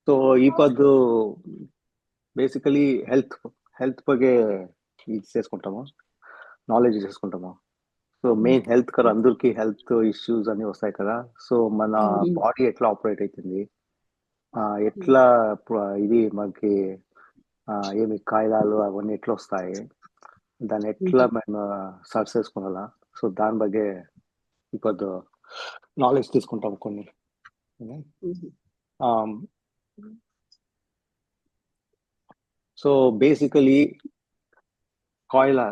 So ಈ పద్దు basically health ಬಗ್ಗೆ ఇది చేసుకుంటాము, నాలెడ్జ్ చేసుకుంటాము. సో మెయిన్ హెల్త్ కదా, అందరికి హెల్త్ ఇష్యూస్ అన్ని వస్తాయి కదా. సో మన బాడీ ఎట్లా ఆపరేట్ అవుతుంది, ఎట్లా ఇది మనకి ఏమి కాయిలాలు అవన్నీ ఎట్లా వస్తాయి, దాన్ని ఎట్లా మేము సర్చ్ చేసుకోవాలా. సో దాని ಬಗ್ಗೆ ఇప్పుడు నాలెడ్జ్ తీసుకుంటాం కొన్ని. సో బేసికలీ కాయిలా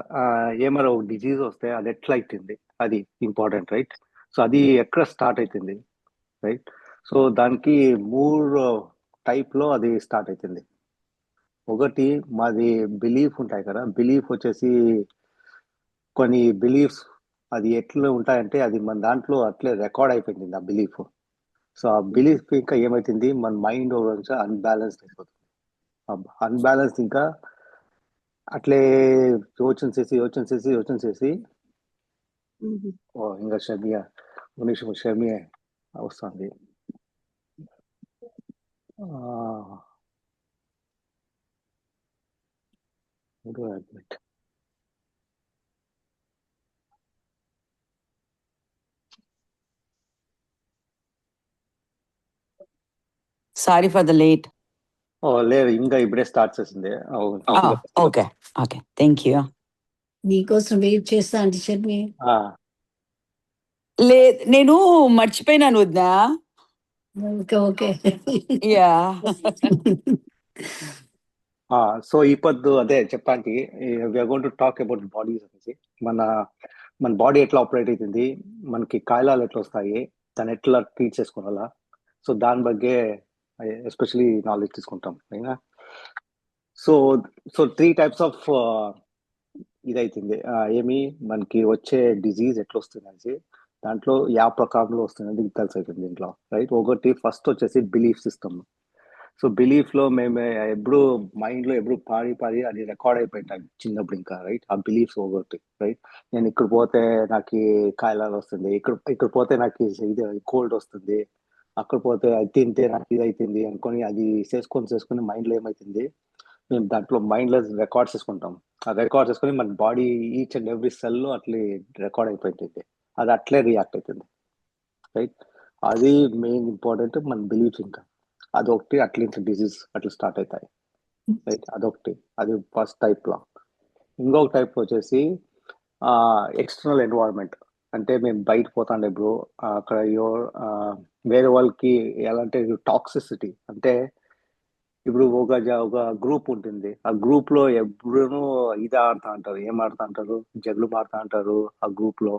ఏమైనా ఒక డిజీజ్ వస్తే అది ఎట్లా అవుతుంది, అది ఇంపార్టెంట్, రైట్. సో అది ఎక్కడ స్టార్ట్ అవుతుంది, రైట్. సో దానికి 3 టైప్లో అది స్టార్ట్ అవుతుంది. ఒకటి మాది బిలీఫ్ ఉంటాయి కదా, బిలీఫ్ వచ్చేసి కొన్ని బిలీఫ్స్ అది ఎట్లా ఉంటాయంటే అది మన దాంట్లో అట్లే రికార్డ్ అయిపోయింది ఆ బిలీఫ్. సో ఆ బిలీఫ్ ఇంకా ఏమవుతుంది, మన మైండ్ అన్బ్యాలెన్స్డ్ అయిపోతుంది. అన్బ్యాలెన్స్ ఇంకా అట్లే యోచన చేసి ఇంకా షమియా నిమిషం షమియా వస్తుంది. Sorry for the late. లేదు, ఇంకా ఇప్పుడే స్టార్ట్ చేసింది. Okay okay, thank you. నీకోసం వెయిట్ చేస్తా అంటే షర్మి. లేదు, నేను మర్చిపోయినాను వద్దా. Okay okay. యా. సో ఈ పొద్దు అదే చెప్పడానికి we are going to talk about bodies అనేసి. మన బాడీ ఎట్లా ఆపరేట్ అవుతుంది, మనకి కాయిలాలు ఎట్లా వస్తాయి, దాన్ని ఎట్లా ట్రీట్ చేసుకోవాలా. సో దాని ಬಗ್ಗೆ ఎస్పెషలీ నాలెడ్జ్ తీసుకుంటాం అయినా. సో 3 టైప్స్ ఆఫ్ ఇదైతుంది. ఏమి మనకి వచ్చే డిజీజ్ ఎట్లా వస్తుంది అనేసి దాంట్లో ప్రకారంలో వస్తుంది తెలుసు అవుతుంది దీంట్లో, రైట్. ఒకటి ఫస్ట్ వచ్చేసి బిలీఫ్ సిస్టమ్. సో బిలీఫ్ లో మేము ఎప్పుడు మైండ్ లో ఎప్పుడు పాడి అది రికార్డ్ అయిపోయింటాం చిన్నప్పుడు ఇంకా, రైట్. ఆ బిలీఫ్స్ ఒకటి, రైట్. నేను ఇక్కడ పోతే నాకు కాయలాలు వస్తుంది, ఇక్కడ పోతే నాకు ఇది కోల్డ్ వస్తుంది, అక్కడ పోతే అది తింటే నాకు ఇది అవుతుంది అనుకొని అది చేసుకొని మైండ్ లో ఏమవుతుంది, మేము దాంట్లో మైండ్ లో రికార్డ్ చేసుకుంటాం. ఆ రికార్డ్ చేసుకొని మన body each and every cell లో అట్లే రికార్డ్ అయిపోయింది, అది అట్లే రియాక్ట్ అవుతుంది, రైట్. అది మెయిన్ ఇంపార్టెంట్ మన బిలీఫ్. ఇంకా అదొకటి, అట్లా డిజీజ్ అట్లా స్టార్ట్ అవుతాయి, రైట్. అదొకటి, అది ఫస్ట్ టైప్ లో. ఇంకొక టైప్ వచ్చేసి ఎక్స్టర్నల్ ఎన్వైరన్మెంట్. అంటే మేము బయట పోతాండే ఇప్పుడు అక్కడ వేరే వాళ్ళకి ఎలా అంటే టాక్సిసిటీ. అంటే ఇప్పుడు ఒక గ్రూప్ ఉంటుంది, ఆ గ్రూప్ లో ఎప్పుడూ ఇది ఆడుతా అంటారు, ఏం ఆడుతా అంటారు, జగ్లు మాడుతా అంటారు ఆ గ్రూప్ లో.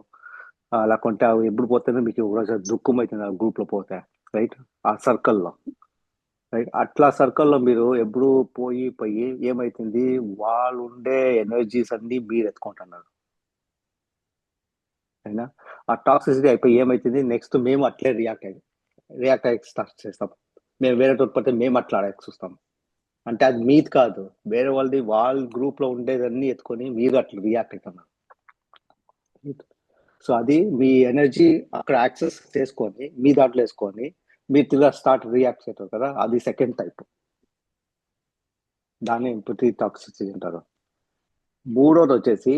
లేకుంటే ఎప్పుడు పోతేనే మీకు దుఃఖం అవుతుంది ఆ గ్రూప్ లో పోతే, రైట్. ఆ సర్కిల్లో, రైట్. అట్లా సర్కిల్లో మీరు ఎప్పుడు పోయి ఏమైతుంది, వాళ్ళు ఉండే ఎనర్జీస్ అన్ని మీరు ఎత్తుకుంటున్నారు, అయినా ఆ టాక్సిసిటీ అయిపోయి ఏమైతుంది, నెక్స్ట్ మేము అట్లే రియాక్ట్ అయ్యి స్టార్ట్ చేస్తాం. మేము వేరే పోతే మేము అట్లా ఆడాల్సి వస్తాం. అంటే అది మీది కాదు, వేరే వాళ్ళది, వాళ్ళ గ్రూప్ లో ఉండేదన్నీ ఎత్తుకొని మీరు అట్లా రియాక్ట్ అవుతున్నారు. సో అది మీ ఎనర్జీ అక్కడ యాక్సెస్ చేసుకొని మీ దాంట్లో వేసుకొని మీరు తిరిగా స్టార్ట్ రియాక్ట్ అవుతారు కదా, అది సెకండ్ టైప్. దాన్ని ఎంపతి టాక్సిసిటీ అంటారు. మూడోది వచ్చేసి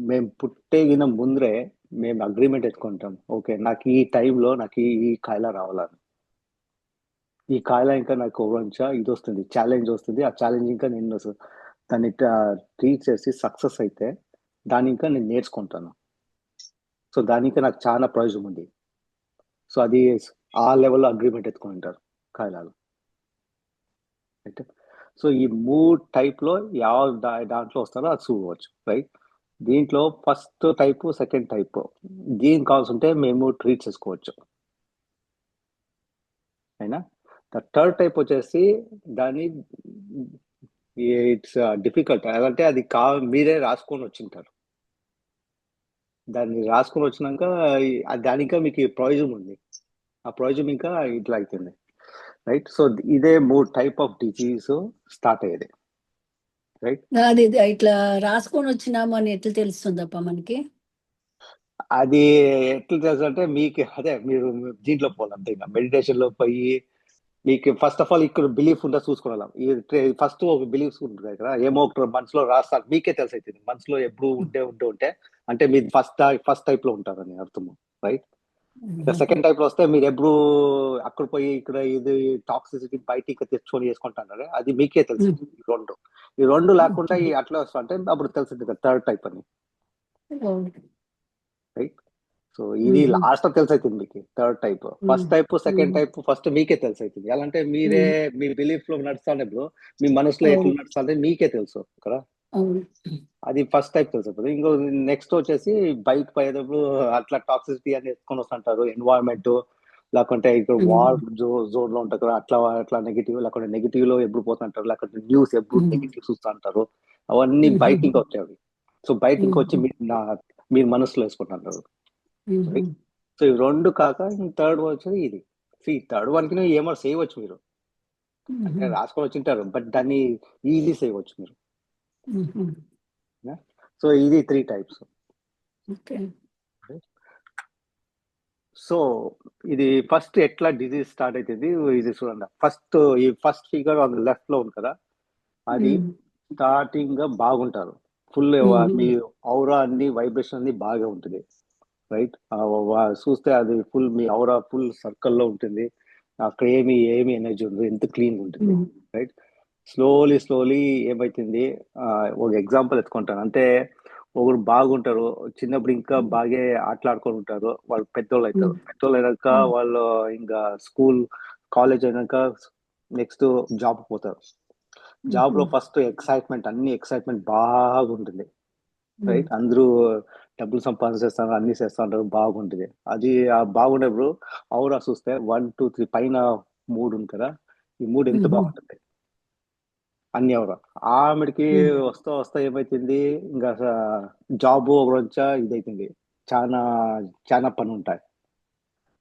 మేము పుట్టేగిన ముందరే మేము అగ్రిమెంట్ ఎత్తుకుంటాం, ఓకే నాకు ఈ టైంలో నాకు ఈ కాయల రావాలని, ఈ కాయల ఇంకా నాకు ఇది వస్తుంది, ఛాలెంజ్ వస్తుంది, ఆ ఛాలెంజ్ ఇంకా నేను దాన్ని ట్రీట్ చేసి సక్సెస్ అయితే దాని ఇంకా నేను నేర్చుకుంటాను. సో దానికి నాకు చాలా ప్రయోజనం ఉంది. సో అది ఆ లెవెల్లో అగ్రిమెంట్ ఎత్తుకుంటారు కాయలాలు, రైట్. సో ఈ 3 టైప్లో దాంట్లో వస్తారో అది చూడవచ్చు, రైట్. దీంట్లో ఫస్ట్ టైపు, సెకండ్ టైపు దీనికి కావాల్సి ఉంటే మేము ట్రీట్ చేసుకోవచ్చు, అయినా. ద థర్డ్ టైప్ వచ్చేసి దాన్ని ఇట్స్ డిఫికల్ట్. అంటే అది మీరే రాసుకొని వచ్చింటారు, దాన్ని రాసుకొని వచ్చినాక దానికా మీకు ప్రయోజనం ఉంది, ఆ ప్రయోజనం ఇంకా ఇట్లా అవుతుంది, రైట్. సో ఇదే 3 టైప్ ఆఫ్ డిజీజ్ స్టార్ట్ అయ్యేది, రైట్. అది ఇట్లా రాసుకొని వచ్చినాము అని ఎట్లా తెలుస్తుందప్ప మనకి? అది ఎట్లా తెలుసు అంటే మీకు అదే మీరు దీంట్లో పోవాలి, అంతే. ఇంకా మెడిటేషన్ లో పోయి మీకు ఫస్ట్ ఆఫ్ ఆల్ ఇక్కడ బిలీఫ్ ఉందా చూసుకోవాలి. ఫస్ట్ ఒక బిలీఫ్స్ ఉంటుంది కదా, ఏమో ఒక మనసులో రాస్తారు, మీకే తెలిసి అవుతుంది మనసులో ఎప్పుడు ఉంటే అంటే మీరు ఫస్ట్ టైప్ లో ఉంటారని అర్థము, రైట్? సెకండ్ టైప్ లో వస్తే మీరు ఎప్పుడు అక్కడ పోయి ఇక్కడ ఇది టాక్సిసిటీ బయటికి తెచ్చుకొని చేసుకుంటున్నారు, అది మీకే తెలుసు. ఈ రెండు లేకుండా ఈ అట్లా వస్తా అంటే అప్పుడు తెలిసింది కదా థర్డ్ టైప్ అని, రైట్? సో ఇది లాస్ట్ తెలుసు అవుతుంది మీకు third type. First type second type first మీకే తెలిసి అవుతుంది. ఎలా అంటే మీరే మీ బిలీఫ్ లో నడుస్తానప్పుడు మీ మనసులో ఎట్లా నడుస్తానంటే మీకే తెలుసు కదా, అది ఫస్ట్ టైప్ తెలుసు. ఇంకో నెక్స్ట్ వచ్చేసి బయట పోయేటప్పుడు అట్లా టాక్సిసిటీ అని ఎత్తుకొని వస్తుంటారు, ఎన్వైరన్మెంట్ లేకుంటే ఇక్కడ వార్ జోన్ లో ఉంటారు కదా, అట్లా నెగిటివ్, లేకుంటే నెగిటివ్ లో ఎప్పుడు పోతుంటారు, లేకుంటే న్యూస్ ఎప్పుడు నెగిటివ్ చూస్తుంటారు, అవన్నీ బయటికి వచ్చేవి. సో బయటికి వచ్చి మీరు మనసులో వేసుకుంటుంటారు. సో ఇవి రెండు కాక థర్డ్ వచ్చేది ఇది. థర్డ్ వన్ కి ఏమో చేయవచ్చు మీరు, అంటే రాసుకొని వచ్చింటారు, బట్ దాన్ని ఈజీ చేయవచ్చు మీరు. సో ఇది 3 టైప్స్. సో ఇది ఫస్ట్ ఎట్లా డిజీజ్ స్టార్ట్ అవుతుంది ఇది చూడండి. ఈ ఫస్ట్ ఫిగర్ ఆన్ లెఫ్ట్ లో ఉంది కదా, అది స్టార్టింగ్ గా బాగుంటారు, ఫుల్ మీ ఔరా అన్ని వైబ్రేషన్ అన్ని బాగా ఉంటుంది, రైట్? చూస్తే అది ఫుల్ మీ ఔరా ఫుల్ సర్కిల్లో ఉంటుంది, అక్కడ ఏమి ఎనర్జీ ఉంటుంది, ఎంత క్లీన్ ఉంటుంది, రైట్? స్లోలీ ఏమైతుంది, ఒక ఎగ్జాంపుల్ ఎత్తుకుంటాను. అంటే ఒకరు బాగుంటారు, చిన్నప్పుడు ఇంకా బాగా ఆటలాడుకొని ఉంటారు, వాళ్ళు పెద్దోళ్ళు అవుతారు. పెద్దోళ్ళు అయినాక వాళ్ళు ఇంకా స్కూల్ కాలేజ్ అయినాక నెక్స్ట్ జాబ్ పోతారు. జాబ్ లో ఫస్ట్ అన్ని ఎక్సైట్మెంట్ బాగుంటుంది, రైట్? అందరూ డబ్బులు సంపాదించేస్తారు, అన్ని చేస్తుంటారు, బాగుంటుంది. అది బాగుండేప్పుడు ఔరా చూస్తే 1 2 3 పైన 3 ఉంది కదా, ఈ 3 ఎంత బాగుంటుంది అన్ని ఔరా. ఆమెడికి వస్తా ఏమైతుంది, ఇంకా జాబ్ ఒకరోజు ఇదైతుంది, చాలా పని ఉంటాయి.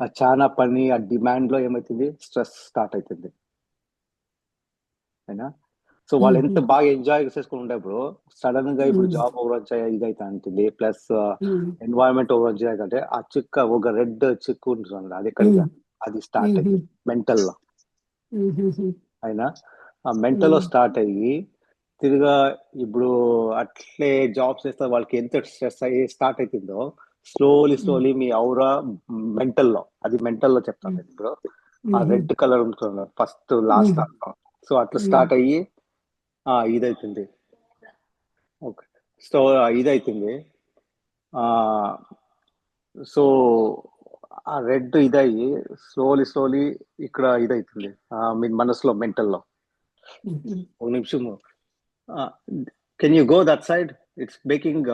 ఆ చాలా పని, ఆ డిమాండ్ లో ఏమైతుంది, స్ట్రెస్ స్టార్ట్ అవుతుంది, అయినా. సో వాళ్ళు ఎంత బాగా ఎంజాయ్ చేసుకుని ఉండేప్పుడు సడన్ గా ఇప్పుడు జాబ్ ఒకరోజు ఇదైతే ఉంటుంది, ప్లస్ ఎన్వైరన్మెంట్ ఒకరోజు అంటే ఆ ఒక రెడ్ చిక్కు ఉంటుంది, అది ఎక్కడికి అది స్టార్ట్ అయ్యి మెంటల్ లో, అయినా ఆ మెంటల్ లో స్టార్ట్ అయ్యి తిరిగా ఇప్పుడు అట్లే జాబ్స్ చేస్తే వాళ్ళకి ఎంత స్ట్రెస్ అయ్యి స్టార్ట్ అవుతుందో స్లోలీ మీ ఔరా మెంటల్లో, అది మెంటల్లో చెప్తాను ఇప్పుడు. ఆ రెడ్ కలర్ ఉంటుంది ఫస్ట్ లాస్ట్, సో అట్లా స్టార్ట్ అయ్యి ఇదైతుంది, ఓకే. సో ఇదైతుంది, సో ఆ రెడ్ ఇదయ్యి స్లోలీ ఇక్కడ ఇదైతుంది మీ మనసులో మెంటల్లో. ఒక నిమిషము, can you go that side, it's baking.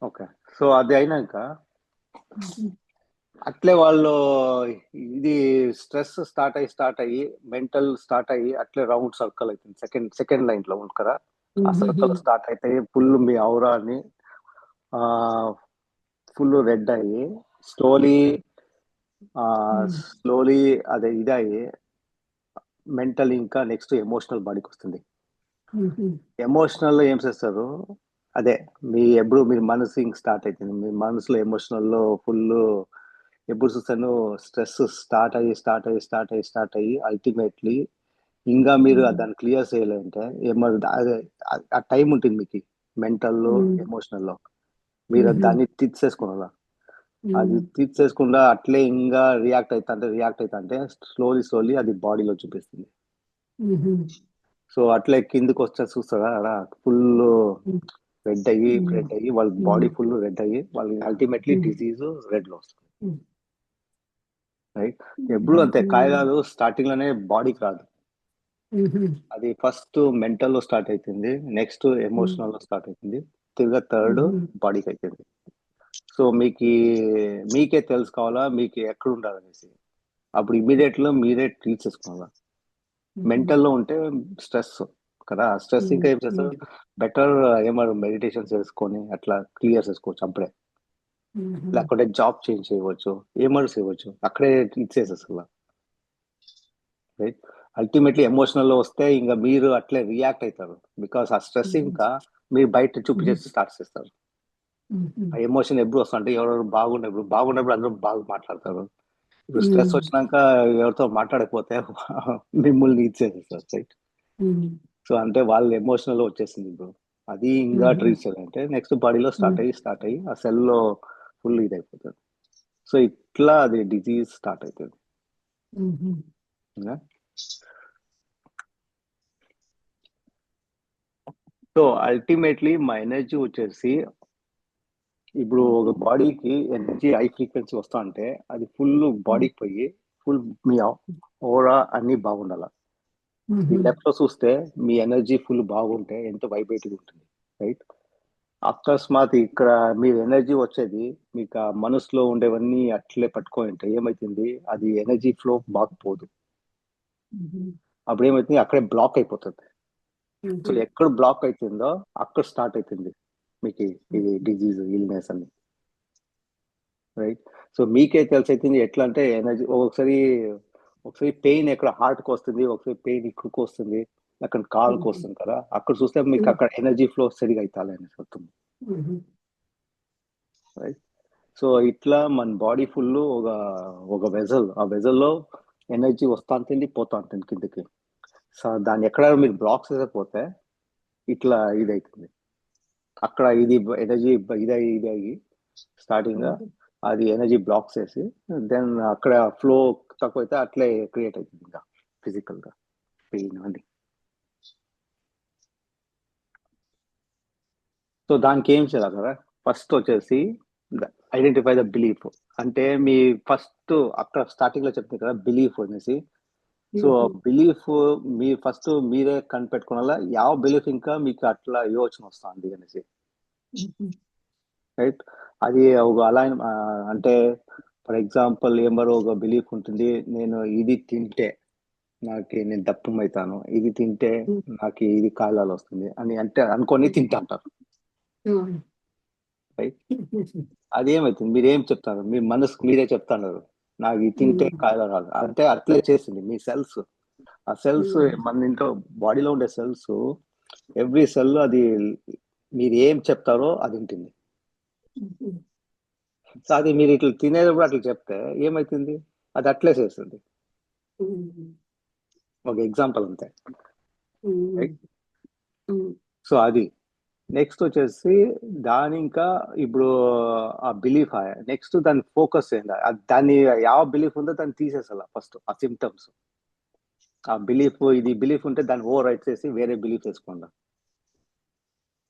Okay, so అది అయినాక అట్లే వాళ్ళు ఇది స్ట్రెస్ స్టార్ట్ అయ్యి మెంటల్ స్టార్ట్ అయ్యి అట్లే రౌండ్ సర్కిల్ అవుతుంది, సెకండ్ లైన్ లో ఉంది కదా, ఆ సర్కిల్ స్టార్ట్ అయితే ఫుల్ మీ ఔరాని ఫుల్ రెడ్ అయ్యి స్లోలీ అదే ఇదయ్యి మెంటల్ ఇంకా నెక్స్ట్ ఎమోషనల్ బాడీకి వస్తుంది. ఎమోషనల్ ఏం చేస్తారు, అదే మీరు మనసు ఇంక స్టార్ట్ అవుతుంది, మీ మనసులో ఎమోషనల్ లో ఫుల్ ఎప్పుడు చూస్తాను స్ట్రెస్ స్టార్ట్ అయ్యి అల్టిమేట్లీ ఇంకా మీరు దాన్ని క్లియర్ చేయాలంటే ఆ టైం ఉంటుంది మీకు మెంటల్ ఎమోషనల్ లో, మీరు దాన్ని తీర్చేసుకోవాలా. అది తీర్చేసుకుండా అట్లే ఇంకా రియాక్ట్ అవుతా స్లోలీ అది బాడీలో చూపిస్తుంది. సో అట్లే కిందకి వస్తే చూస్తారా అలా ఫుల్ రెడ్ అయ్యి వాళ్ళ బాడీ ఫుల్ రెడ్ అయ్యి వాళ్ళకి అల్టిమేట్లీ డిసీజ్ రెడ్ లో వస్తుంది, రైట్? ఎప్పుడు అంతే, కాయలాలు స్టార్టింగ్ లోనే బాడీకి రాదు, అది ఫస్ట్ మెంటల్ లో స్టార్ట్ అవుతుంది, నెక్స్ట్ ఎమోషనల్ లో స్టార్ట్ అవుతుంది, తిరిగా థర్డ్ బాడీకి అవుతుంది. సో మీకే తెలుసుకోవాలా మీకు ఎక్కడ ఉండాలనేసి, అప్పుడు ఇమీడియట్ లో మీరే ట్రీట్ చేసుకోవాలా. మెంటల్ లో ఉంటే స్ట్రెస్ కదా, స్ట్రెస్ ఇంకా ఏం చేస్తారు, బెటర్ ఏమన్నా మెడిటేషన్ చేసుకొని అట్లా క్లియర్ చేసుకోవచ్చు అప్పుడే, లేకుంటే జాబ్ చేంజ్ చేయవచ్చు, ఏమన్నా చేయవచ్చు, అక్కడే ఇచ్చేసేస్తా, రైట్? అల్టిమేట్లీ ఎమోషనల్ లో వస్తే ఇంకా మీరు అట్లే రియాక్ట్ అవుతారు, బికాస్ ఆ స్ట్రెస్ ఇంకా మీరు బయట చూపించేసి స్టార్ట్ చేస్తారు. ఆ ఎమోషన్ ఎప్పుడు వస్తుంటే ఎవరెవరు బాగున్నప్పుడు అందరూ బాగా మాట్లాడతారు, ఇప్పుడు స్ట్రెస్ వచ్చినాక ఎవరితో మాట్లాడకపోతే మిమ్మల్ని ఇచ్చేసేస్తారు రైట్. సో అంటే వాళ్ళు ఎమోషనల్ వచ్చేసింది ఇప్పుడు, అది ఇంకా ట్రీట్ చేయాలంటే నెక్స్ట్ బాడీలో స్టార్ట్ అయ్యి ఆ సెల్ లో ఫుల్ ఇది అయిపోతుంది. సో ఇట్లా అది డిజీజ్ స్టార్ట్ అవుతుంది. సో అల్టిమేట్లీ మా ఎనర్జీ వచ్చేసి ఇప్పుడు ఒక బాడీకి ఎనర్జీ హై ఫ్రీక్వెన్సీ వస్తా అంటే అది ఫుల్ బాడీకి పోయి ఫుల్ మీ ఓరా అన్ని బాగుండాలి. ఈ లెఫ్ట్ లో చూస్తే మీ ఎనర్జీ ఫుల్ బాగుంటే ఎంత వైబ్రేటివ్ ఉంటుంది రైట్. అకస్మాత్ ఇక్కడ మీరు ఎనర్జీ వచ్చేది మీకు ఆ మనసులో ఉండేవన్నీ అట్లే పట్టుకొని ఉంటే ఏమైతుంది, అది ఎనర్జీ ఫ్లో బాగుపోదు. అప్పుడు ఏమైతుంది, అక్కడే బ్లాక్ అయిపోతుంది. సో ఎక్కడ బ్లాక్ అవుతుందో అక్కడ స్టార్ట్ అవుతుంది మీకు ఇది డిజీజ్ ఇల్నెస్ అని రైట్. సో మీకే తెలిసి అవుతుంది ఎట్లా అంటే ఎనర్జీ ఒకసారి పెయిన్ ఎక్కడ హార్ట్కి వస్తుంది, ఒకసారి పెయిన్ ఇక్కడికి వస్తుంది, అక్కడ కాలుకి వస్తుంది కదా, అక్కడ చూస్తే మీకు అక్కడ ఎనర్జీ ఫ్లో సరిగా అవుతాలి అనేసి వస్తుంది రైట్. సో ఇట్లా మన బాడీ ఫుల్ ఒక వెజల్, ఆ వెజల్లో ఎనర్జీ వస్తా ఉంటుంది పోతా ఉంటుంది కిందకి. సో దాన్ని ఎక్కడ మీరు బ్లాక్ చేయకపోతే ఇట్లా ఇది అవుతుంది, అక్కడ ఇది ఎనర్జీ ఇది అయ్యి స్టార్టింగ్ అది ఎనర్జీ బ్లాక్ చేసి దెన్ అక్కడ ఫ్లో తక్కువ అయితే అట్లే క్రియేట్ అవుతుంది ఇంకా ఫిజికల్ గా పెయిన్ అని. సో దానికి ఏం చేయాలి కదా, ఫస్ట్ వచ్చేసి ఐడెంటిఫై ద బిలీఫ్. అంటే మీ ఫస్ట్ అక్కడ స్టార్టింగ్ లో చెప్తుంది కదా బిలీఫ్ అనేసి. సో బిలీఫ్ మీ ఫస్ట్ మీరే కనిపెట్టుకోవాలా ಯಾವ బిలీఫ్ ఇంకా మీకు అట్లా యోచన వస్తుంది అనేసి రైట్. అది ఒక అలా అంటే ఫర్ ఎగ్జాంపుల్ ఏమరో ఒక బిలీఫ్ ఉంటుంది, నేను ఇది తింటే నేను దప్పమవుతాను, ఇది తింటే నాకు ఇది కాలాలు వస్తుంది అని అంటే అనుకొని తింటాంటారు రైట్. అదేమవుతుంది, మీరేం చెప్తారు, మీ మనసుకు మీరే చెప్తున్నారు నాకు ఇది తింటే కాయలు రాదు అంటే అట్లే చేసింది మీ సెల్స్. ఆ సెల్స్ మన ఇంట్లో బాడీలో ఉండే సెల్స్ ఎవ్రీ సెల్ అది మీరు ఏం చెప్తారో అది ఉంటుంది. సో అది మీరు ఇట్లా తినేటప్పుడు అట్లా చెప్తే ఏమవుతుంది, అది అట్లే చేస్తుంది. ఒక ఎగ్జాంపుల్ అంతే రైట్. సో అది నెక్స్ట్ వచ్చేసి దాని ఇంకా ఇప్పుడు ఆ బిలీఫ్ నెక్స్ట్ దాని ఫోకస్ ఏందా, దాన్ని ಯಾವ బిలీఫ్ ఉందో దాన్ని తీసేసాల ఫస్ట్ ఆ సిమ్టమ్స్. ఆ బిలీఫ్ ఇది బిలీఫ్ ఉంటే దాన్ని ఓవర్ రైట్ చేసి వేరే బిలీఫ్ వేసుకోండి.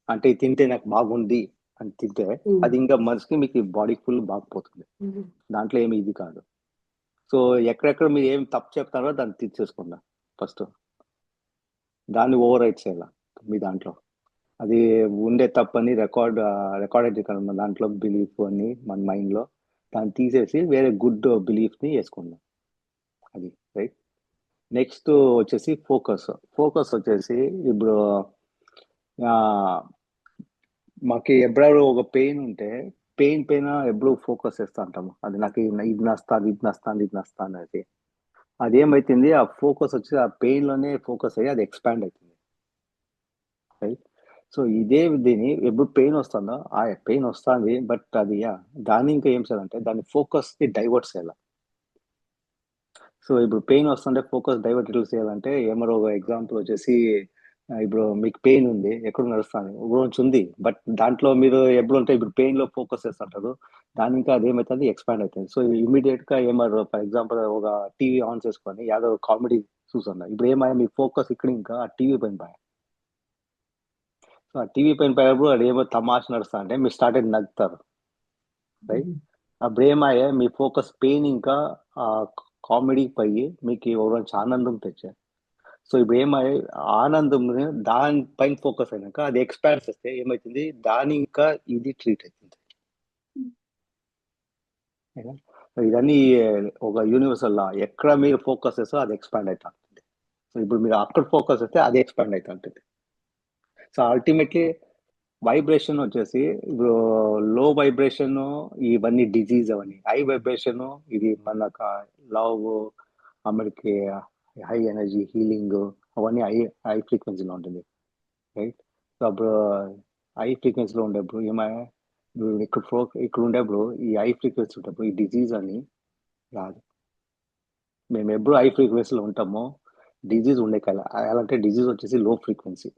అంటే ఇది తింటే నాకు బాగుంది అని తింటే అది ఇంకా మనసుకి మీకు బాడీకి ఫుల్ బాగుపోతుంది, దాంట్లో ఏమి ఇది కాదు. సో ఎక్కడెక్కడ మీరు ఏం తప్పు చెప్తారో దాన్ని తీసేసుకోండి ఫస్ట్, దాన్ని ఓవర్ రైట్ చేయాల మీ దాంట్లో. అది ఉండే తప్పని రికార్డెడ్ మన దాంట్లో బిలీఫ్ అని మన మైండ్లో దాన్ని తీసేసి వేరే గుడ్ బిలీఫ్ని వేసుకుందాం, అది రైట్. నెక్స్ట్ వచ్చేసి ఫోకస్ వచ్చేసి ఇప్పుడు మాకు ఎప్పుడూ ఒక పెయిన్ ఉంటే పెయిన్ పైన ఎప్పుడు ఫోకస్ చేస్తూ ఉంటాము, అది నాకు ఇది నస్తాను అనేది. అదేమవుతుంది, ఆ ఫోకస్ వచ్చి ఆ పెయిన్లోనే ఫోకస్ అయ్యి అది ఎక్స్పాండ్ అవుతుంది రైట్. సో ఇదే దీన్ని ఎప్పుడు పెయిన్ వస్తుందో ఆ పెయిన్ వస్తుంది బట్ అది దాన్ని ఇంకా ఏం చేయాలంటే దాన్ని ఫోకస్ని డైవర్ట్ చేయాలి. సో ఇప్పుడు పెయిన్ వస్తుంటే ఫోకస్ డైవర్ట్ ఎట్లా చేయాలంటే ఏమరో ఒక ఎగ్జాంపుల్ వచ్చేసి ఇప్పుడు మీకు పెయిన్ ఉంది, ఎక్కడ నడుస్తుంది గురించి ఉంది, బట్ దాంట్లో మీరు ఎప్పుడు ఉంటే ఇప్పుడు పెయిన్ లో ఫోకస్ చేస్తుంటారు, దాని ఇంకా అదేమవుతుంది ఎక్స్పాండ్ అవుతుంది. సో ఇమీడియట్ గా ఏమరు ఫర్ ఎగ్జాంపుల్ ఒక టీవీ ఆన్ చేసుకొని యాదో కామెడీ చూస్తున్నారు, ఇప్పుడు ఏమైనా మీ ఫోకస్ ఇక్కడ ఇంకా ఆ టీవీ పైన పోయా. సో ఆ టీవీ పైన పోయినప్పుడు అది ఏమో తమాష నడుస్తా అంటే మీరు స్టార్ట్ అయ్యి నగ్గుతారు రైట్. అప్పుడు ఏమాయే మీ ఫోకస్ పెయిన్ ఇంకా ఆ కామెడీకి పోయి మీకు ఒక ఆనందం తెచ్చారు. సో ఇప్పుడు ఏమై ఆనందం దాని పైన ఫోకస్ అయినాక అది ఎక్స్పాండ్ చేస్తే ఏమవుతుంది, దాని ఇంకా ఇది ట్రీట్ అవుతుంది. ఇదన్నీ ఒక యూనివర్సల్ లా, ఎక్కడ మీరు ఫోకస్ చేస్తే అది ఎక్స్పాండ్ అవుతా ఉంటుంది. సో ఇప్పుడు మీరు అక్కడ ఫోకస్ చేస్తే అది ఎక్స్పాండ్ అవుతా ఉంటుంది. సో అల్టిమేట్లీ వైబ్రేషన్ వచ్చేసి ఇప్పుడు లో వైబ్రేషన్ ఇవన్నీ డిజీజ్, అవన్నీ హై వైబ్రేషన్ ఇది మనకు లవ్ అమెరికే హై ఎనర్జీ హీలింగ్ అవన్నీ హై ఫ్రీక్వెన్సీలో ఉంటుంది రైట్. సో అప్పుడు హై ఫ్రీక్వెన్సీలో ఉండేప్పుడు ఏమైనా ఇక్కడ ఉండేప్పుడు ఈ హై ఫ్రీక్వెన్సీ ఉండేప్పుడు ఈ డిజీజ్ అని రాదు. మేము ఎప్పుడు హై ఫ్రీక్వెన్సీలో ఉంటామో డిజీజ్ ఉండే కల అలాంటి డిజీజ్ వచ్చేసి లో ఫ్రీక్వెన్సీ,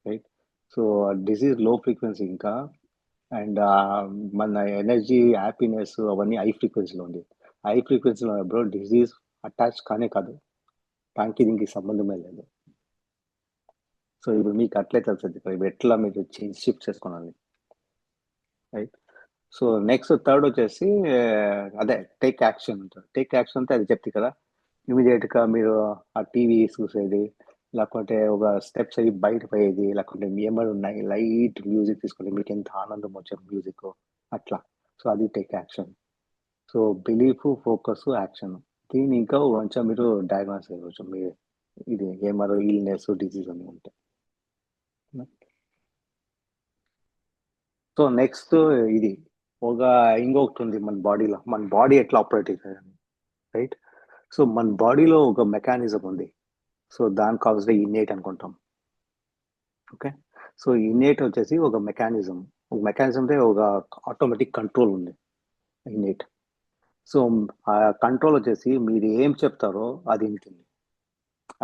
రైట్? సో డిజీజ్ లో ఫ్రీక్వెన్సీ ఇంకా, అండ్ మన ఎనర్జీ హ్యాపీనెస్ అవన్నీ హై ఫ్రీక్వెన్సీలో ఉంది. హై ఫ్రీక్వెన్సీలో బ్రో డిజీజ్ అటాచ్ కానే కాదు, దానికి దీనికి సంబంధమే లేదు. సో ఇప్పుడు మీకు అట్లే తెలుస్తుంది ఇప్పుడు ఎట్లా మీరు చేంజ్ షిఫ్ట్ చేసుకోవాలి, రైట్? సో నెక్స్ట్ థర్డ్ వచ్చేసి అదే టేక్ యాక్షన్ ఉంటుంది. టేక్ యాక్షన్ అంటే అది చెప్తే కదా, ఇమీడియట్గా మీరు ఆ టీవీ చూసేది, లేకపోతే ఒక స్టెప్స్ అయ్యి బయట పోయేది, లేకుంటే మీ ఏమైనా ఉన్నాయి లైట్ మ్యూజిక్ తీసుకుంటే మీకు ఎంత ఆనందం వచ్చే మ్యూజిక్ అట్లా. సో అది take action. So belief, focus, action, దీన్ని ఇంకా కొంచెం మీరు డయాగ్నోస్ చేయవచ్చు మీ ఇది ఏమన్నా ఇల్నెస్ డిజీజ్ అని ఉంటే. సో నెక్స్ట్ ఇది ఒక ఇంకొకటి ఉంది మన బాడీలో, మన బాడీ ఎట్లా ఆపరేట్ అవుతుంది, రైట్? సో మన బాడీలో ఒక మెకానిజం ఉంది. సో దాని కాల్స్ ఇన్నేట్ అనుకుంటాం. ఓకే, సో ఇన్నేట్ వచ్చేసి ఒక మెకానిజం అంటే ఒక ఆటోమేటిక్ కంట్రోల్ ఉంది ఇన్నేట్. సో ఆ కంట్రోల్ వచ్చేసి మీరు ఏం చెప్తారో అది వింటుంది.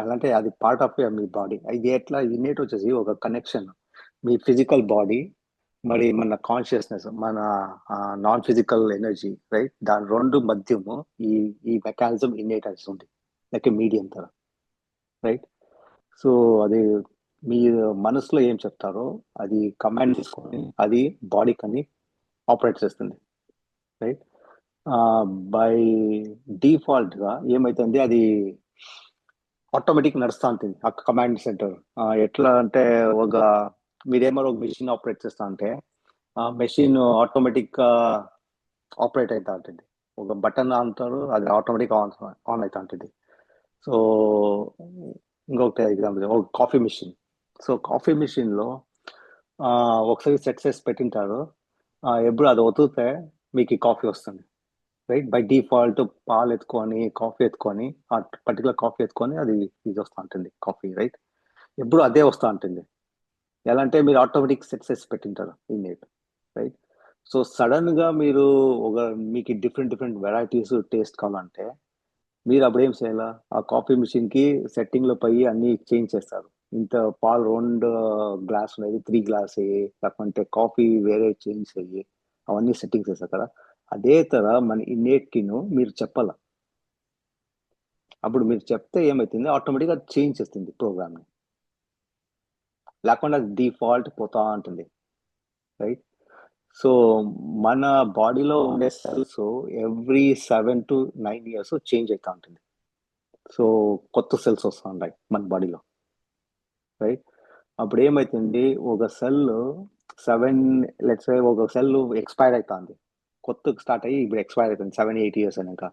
అలాంటే అది పార్ట్ ఆఫ్ మీ బాడీ. ఇది ఎట్లా ఇన్నేట్ వచ్చేసి ఒక కనెక్షన్ మీ ఫిజికల్ బాడీ మరి మన కాన్షియస్నెస్, మన నాన్ ఫిజికల్ ఎనర్జీ, రైట్? దాని రెండు మధ్యము ఈ ఈ మెకానిజం ఇన్నేట్ అనేది ఉంది, లైక్ మీడియం తర, రైట్? సో అది మీరు మనసులో ఏం చెప్తారో అది కమాండ్ తీసుకొని అది బాడీకి అన్ని ఆపరేట్ చేస్తుంది, రైట్? బై డిఫాల్ట్గా ఏమైతుంది, అది ఆటోమేటిక్ నడుస్తూ ఉంటుంది ఆ కమాండ్ సెంటర్. ఎట్లా అంటే ఒక మీరేమో ఒక మెషిన్ ఆపరేట్ చేస్తా అంటే ఆ మెషిన్ ఆటోమేటిక్గా ఆపరేట్ అవుతూ ఉంటుంది. ఒక బటన్ అంటారు, అది ఆటోమేటిక్ ఆన్ అవుతూ ఉంటుంది. సో ఇంకొక ఎగ్జాంపుల్ ఒక కాఫీ మిషన్. సో కాఫీ మిషన్లో ఒకసారి సెట్ చేసి పెట్టింటారు, ఎప్పుడు అది ఒత్తితే మీకు కాఫీ వస్తుంది, రైట్? బై డిఫాల్ట్ పాలు ఎత్తుకొని కాఫీ ఎత్తుకొని ఆ పర్టికులర్ కాఫీ ఎత్తుకొని అది ఇది వస్తూ ఉంటుంది కాఫీ, రైట్? ఎప్పుడు అదే వస్తూ ఉంటుంది. ఎలా అంటే మీరు ఆటోమేటిక్ సెట్ చేసి పెట్టింటారు ఇన్నేట్, రైట్? సో సడన్గా మీరు ఒక మీకు డిఫరెంట్ వెరైటీస్ టేస్ట్ కావాలంటే మీరు అప్పుడు ఏం చేయాలా, ఆ కాఫీ మిషన్కి సెట్టింగ్లో పోయి అన్ని చేంజ్ చేస్తారు. ఇంత పాలు 2 గ్లాస్ అనేది 3 గ్లాస్ అయ్యి, లేకుంటే కాఫీ వేరే చేంజ్ అయ్యి అవన్నీ సెట్టింగ్స్ చేస్తారు కదా. అదే తర మన ఇన్నేట్కిను మీరు చెప్పాల. అప్పుడు మీరు చెప్తే ఏమవుతుంది, ఆటోమేటిక్గా చేంజ్ చేస్తుంది ప్రోగ్రామ్ని, లేకుండా డిఫాల్ట్ పోతా ఉంటుంది, రైట్? సో మన బాడీలో ఉండే cells every 7 to 9 years change అవుతూ ఉంటుంది. సో కొత్త సెల్స్ వస్తూ ఉంటాయి మన బాడీలో, రైట్? అప్పుడు ఏమవుతుంది, ఒక సెల్ 7 లెట్స్ సే ఒక సెల్ ఎక్స్పైర్ అవుతుంది, కొత్తగా స్టార్ట్ అయ్యి ఇప్పుడు ఎక్స్పైర్ అవుతుంది 7-8 years అయినాక.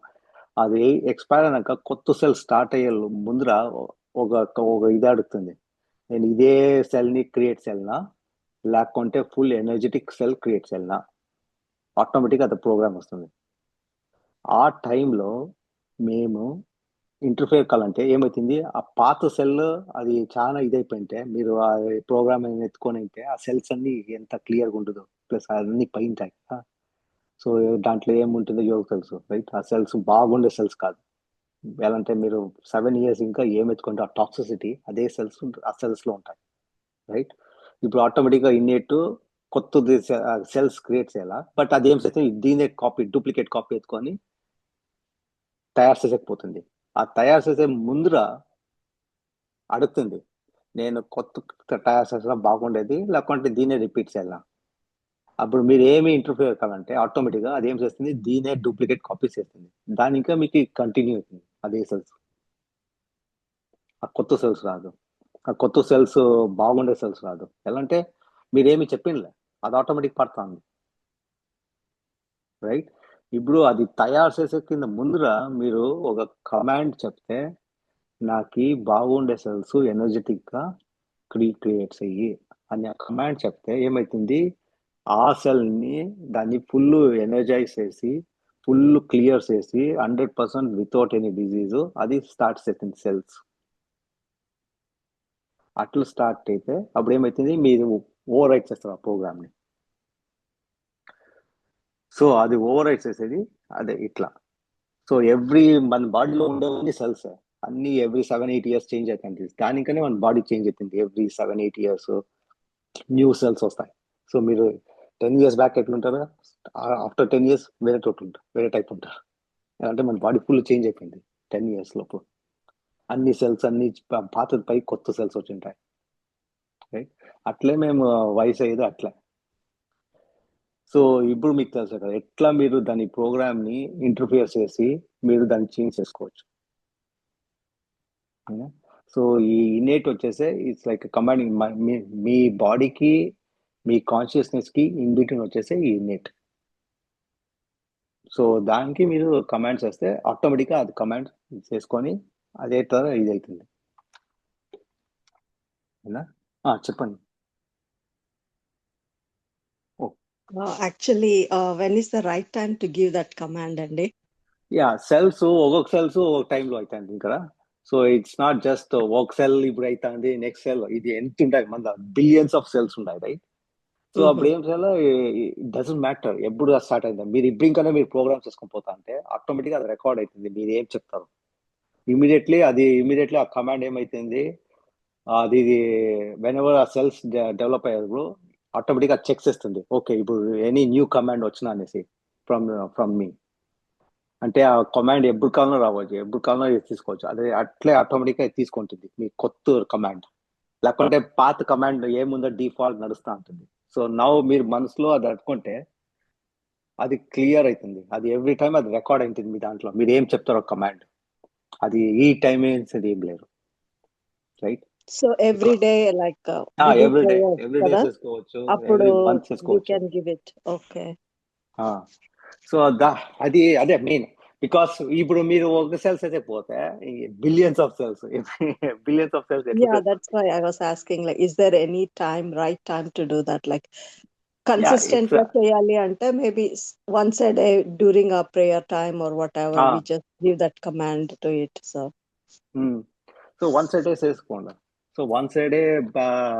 అది ఎక్స్పైర్ అయినాక కొత్త సెల్ స్టార్ట్ అయ్యే ముందర ఒక ఒక ఇది అడుగుతుంది, నేను ఇదే సెల్ని క్రియేట్ చేయాలనా లేకుంటే ఫుల్ ఎనర్జెటిక్ సెల్ క్రియేట్ చేయాలనా? ఆటోమేటిక్గా అది ప్రోగ్రామ్ వస్తుంది. ఆ టైంలో మేము ఇంటర్ఫేర్ కావాలంటే ఏమవుతుంది, ఆ పాత సెల్ అది చాలా ఇదైపోయింటే మీరు ఆ ప్రోగ్రామ్ ఎత్తుకొని అయితే ఆ సెల్స్ అన్ని ఎంత క్లియర్గా ఉంటుందో, ప్లస్ అన్ని పైంటాయి. సో దాంట్లో ఏముంటుందో యోగ తెలుసు, రైట్? ఆ సెల్స్ బాగుండే సెల్స్ కాదు. ఎలా అంటే మీరు 7 years ఇంకా ఏం ఎత్తుకుంటే ఆ టాక్సిసిటీ అదే సెల్స్ ఆ సెల్స్లో ఉంటాయి, రైట్? ఇప్పుడు ఆటోమేటిక్గా ఇన్నేట్ కొత్తది సెల్స్ క్రియేట్ చేయాలా, బట్ అది ఏం చేస్తే దీనే కాపీ డూప్లికేట్ కాపీ ఎత్తుకొని తయారు చేసేకపోతుంది. ఆ తయారు చేసే ముందర అడుగుతుంది, నేను కొత్త తయారు చేసినా బాగుండేది లేకుంటే దీనే రిపీట్ చేయాలా? అప్పుడు మీరు ఏమి ఇంటర్ఫియర్ కావాలంటే ఆటోమేటిక్గా అది ఏం చేస్తుంది, దీనే డూప్లికేట్ కాపీ చేస్తుంది. దాని ఇంకా మీకు కంటిన్యూ అవుతుంది అదే సెల్స్, ఆ కొత్త సెల్స్ రాదు. ఆ కొత్త సెల్స్ బాగుండే సెల్స్ రాదు. ఎలా అంటే మీరేమి చెప్పిండలే, అది ఆటోమేటిక్ పడుతుంది, రైట్? ఇప్పుడు అది తయారు చేసే కింద ముందర మీరు ఒక కమాండ్ చెప్తే నాకు బాగుండే సెల్స్ ఎనర్జెటిక్గా క్రియేట్స్ అయ్యి అని ఆ కమాండ్ చెప్తే ఏమవుతుంది, ఆ సెల్ని దాన్ని ఫుల్ ఎనర్జైజ్ చేసి ఫుల్ క్లియర్ చేసి 100% వితౌట్ ఎనీ డిజీజ్ అది స్టార్ట్ చేస్తుంది సెల్స్. అట్లా స్టార్ట్ అయితే అప్పుడు ఏమవుతుంది, మీరు ఓవర్ రైట్ చేస్తారు ఆ ప్రోగ్రామ్ని. సో అది ఓవర్ రైట్ చేసేది అదే ఇట్లా. సో మన బాడీలో ఉండేవన్నీ సెల్స్ అన్ని ఎవ్రీ 7-8 ఇయర్స్ చేంజ్ అవుతుంది. దానికనే మన బాడీ చేంజ్ అవుతుంది. ఎవ్రీ 7-8 ఇయర్స్ న్యూ సెల్స్ వస్తాయి. సో మీరు 10 ఇయర్స్ బ్యాక్ ఎట్లుంటారు, ఆఫ్టర్ 10 ఇయర్స్ వేరే టైప్ ఉంటారు, వేరే టైప్ ఉంటారు. అంటే మన బాడీ ఫుల్ చేంజ్ అయిపోయింది 10 ఇయర్స్ లోపు. అన్ని సెల్స్ అన్ని పాత పై కొత్త సెల్స్ వచ్చి ఉంటాయి, రైట్? అట్లే మేము వయసు అయ్యేది అట్లా. సో ఇప్పుడు మీకు తెలుసు కదా ఎట్లా మీరు దాని ప్రోగ్రామ్ ని ఇంటర్ఫియర్ చేసి మీరు దాన్ని చేంజ్ చేసుకోవచ్చు. సో ఈ ఇన్నేట్ వచ్చేసే ఇట్స్ లైక్ కమాండింగ్ మీ బాడీకి మీ కాన్షియస్నెస్ కి ఇన్ బిట్వీన్ వచ్చేసే ఈ ఇన్నేట్. సో దానికి మీరు కమాండ్ చేస్తే ఆటోమేటిక్గా అది కమాండ్ చేసుకొని అదే తర్వాత ఇది అవుతుంది. చెప్పండి. Actually, when is the right time to give that command, Andy? Cells ఒక్కొక్క సెల్స్ ఒక్కొక్క టైంలో అవుతుంది కదా. సో ఇట్స్ నాట్ జస్ట్ ఒక సెల్ ఇప్పుడు అవుతుంది, నెక్స్ట్ సెల్ ఇది ఎంత ఉంటాయి, మన బిలియన్స్ ఆఫ్ సెల్స్ ఉంటాయి, రైట్? సో అప్పుడు ఏం చేయాలో ఇట్ డజంట్ మ్యాటర్ ఎప్పుడు స్టార్ట్ అయింది. మీరు ఇప్పుడు ఇంకా మీరు ప్రోగ్రామ్ చేసుకొని పోతా అంటే ఆటోమేటిక్గా అది రికార్డ్ అవుతుంది. మీరు ఏం చెప్తారు ఇమీడియట్లీ ఆ కమాండ్ ఏమైతుంది, అది వెన్ ఎవర్ ఆ సెల్స్ డెవలప్ అయ్యారు ఆటోమేటిక్గా చెక్ చేస్తుంది. ఓకే ఇప్పుడు ఎనీ న్యూ కమాండ్ వచ్చినా అనేసి ఫ్రమ్ మీ, అంటే ఆ కమాండ్ ఎప్పుడు కాలంలో రావచ్చు, ఎప్పుడు కాలంలో తీసుకోవచ్చు. అదే అట్లే ఆటోమేటిక్గా తీసుకుంటుంది మీ కొత్త కమాండ్. లేకుంటే పాత కమాండ్ ఏముందో డిఫాల్ట్ నడుస్తూ ఉంటుంది. సో నౌ మీరు మనసులో అది అనుకుంటే అది క్లియర్ అవుతుంది. అది ఎవ్రీ టైం అది రికార్డ్ అవుతుంది మీ దాంట్లో. మీరు ఏం చెప్తారో కమాండ్ అది ఈ టైం ఏం లేదు, right? So every day, like every day kada? చేసుకోవచ్చు, Appudu ఎవ్రీ మంత్ we చేసుకోవచ్చు. can give it. Okay. So అది అదే మెయిన్. బికాస్ ఇప్పుడు మీరు ఒక సెల్స్ అయితే పోతే billions of cells billions of cells. Yeah, that's why I was asking, like, is there any right time to do that? Like, consistent గా చేయాలి అంటే maybe once a day during our prayer time or whatever, we just give that command to it. So once A day చేసుకోండి. So once ఏ day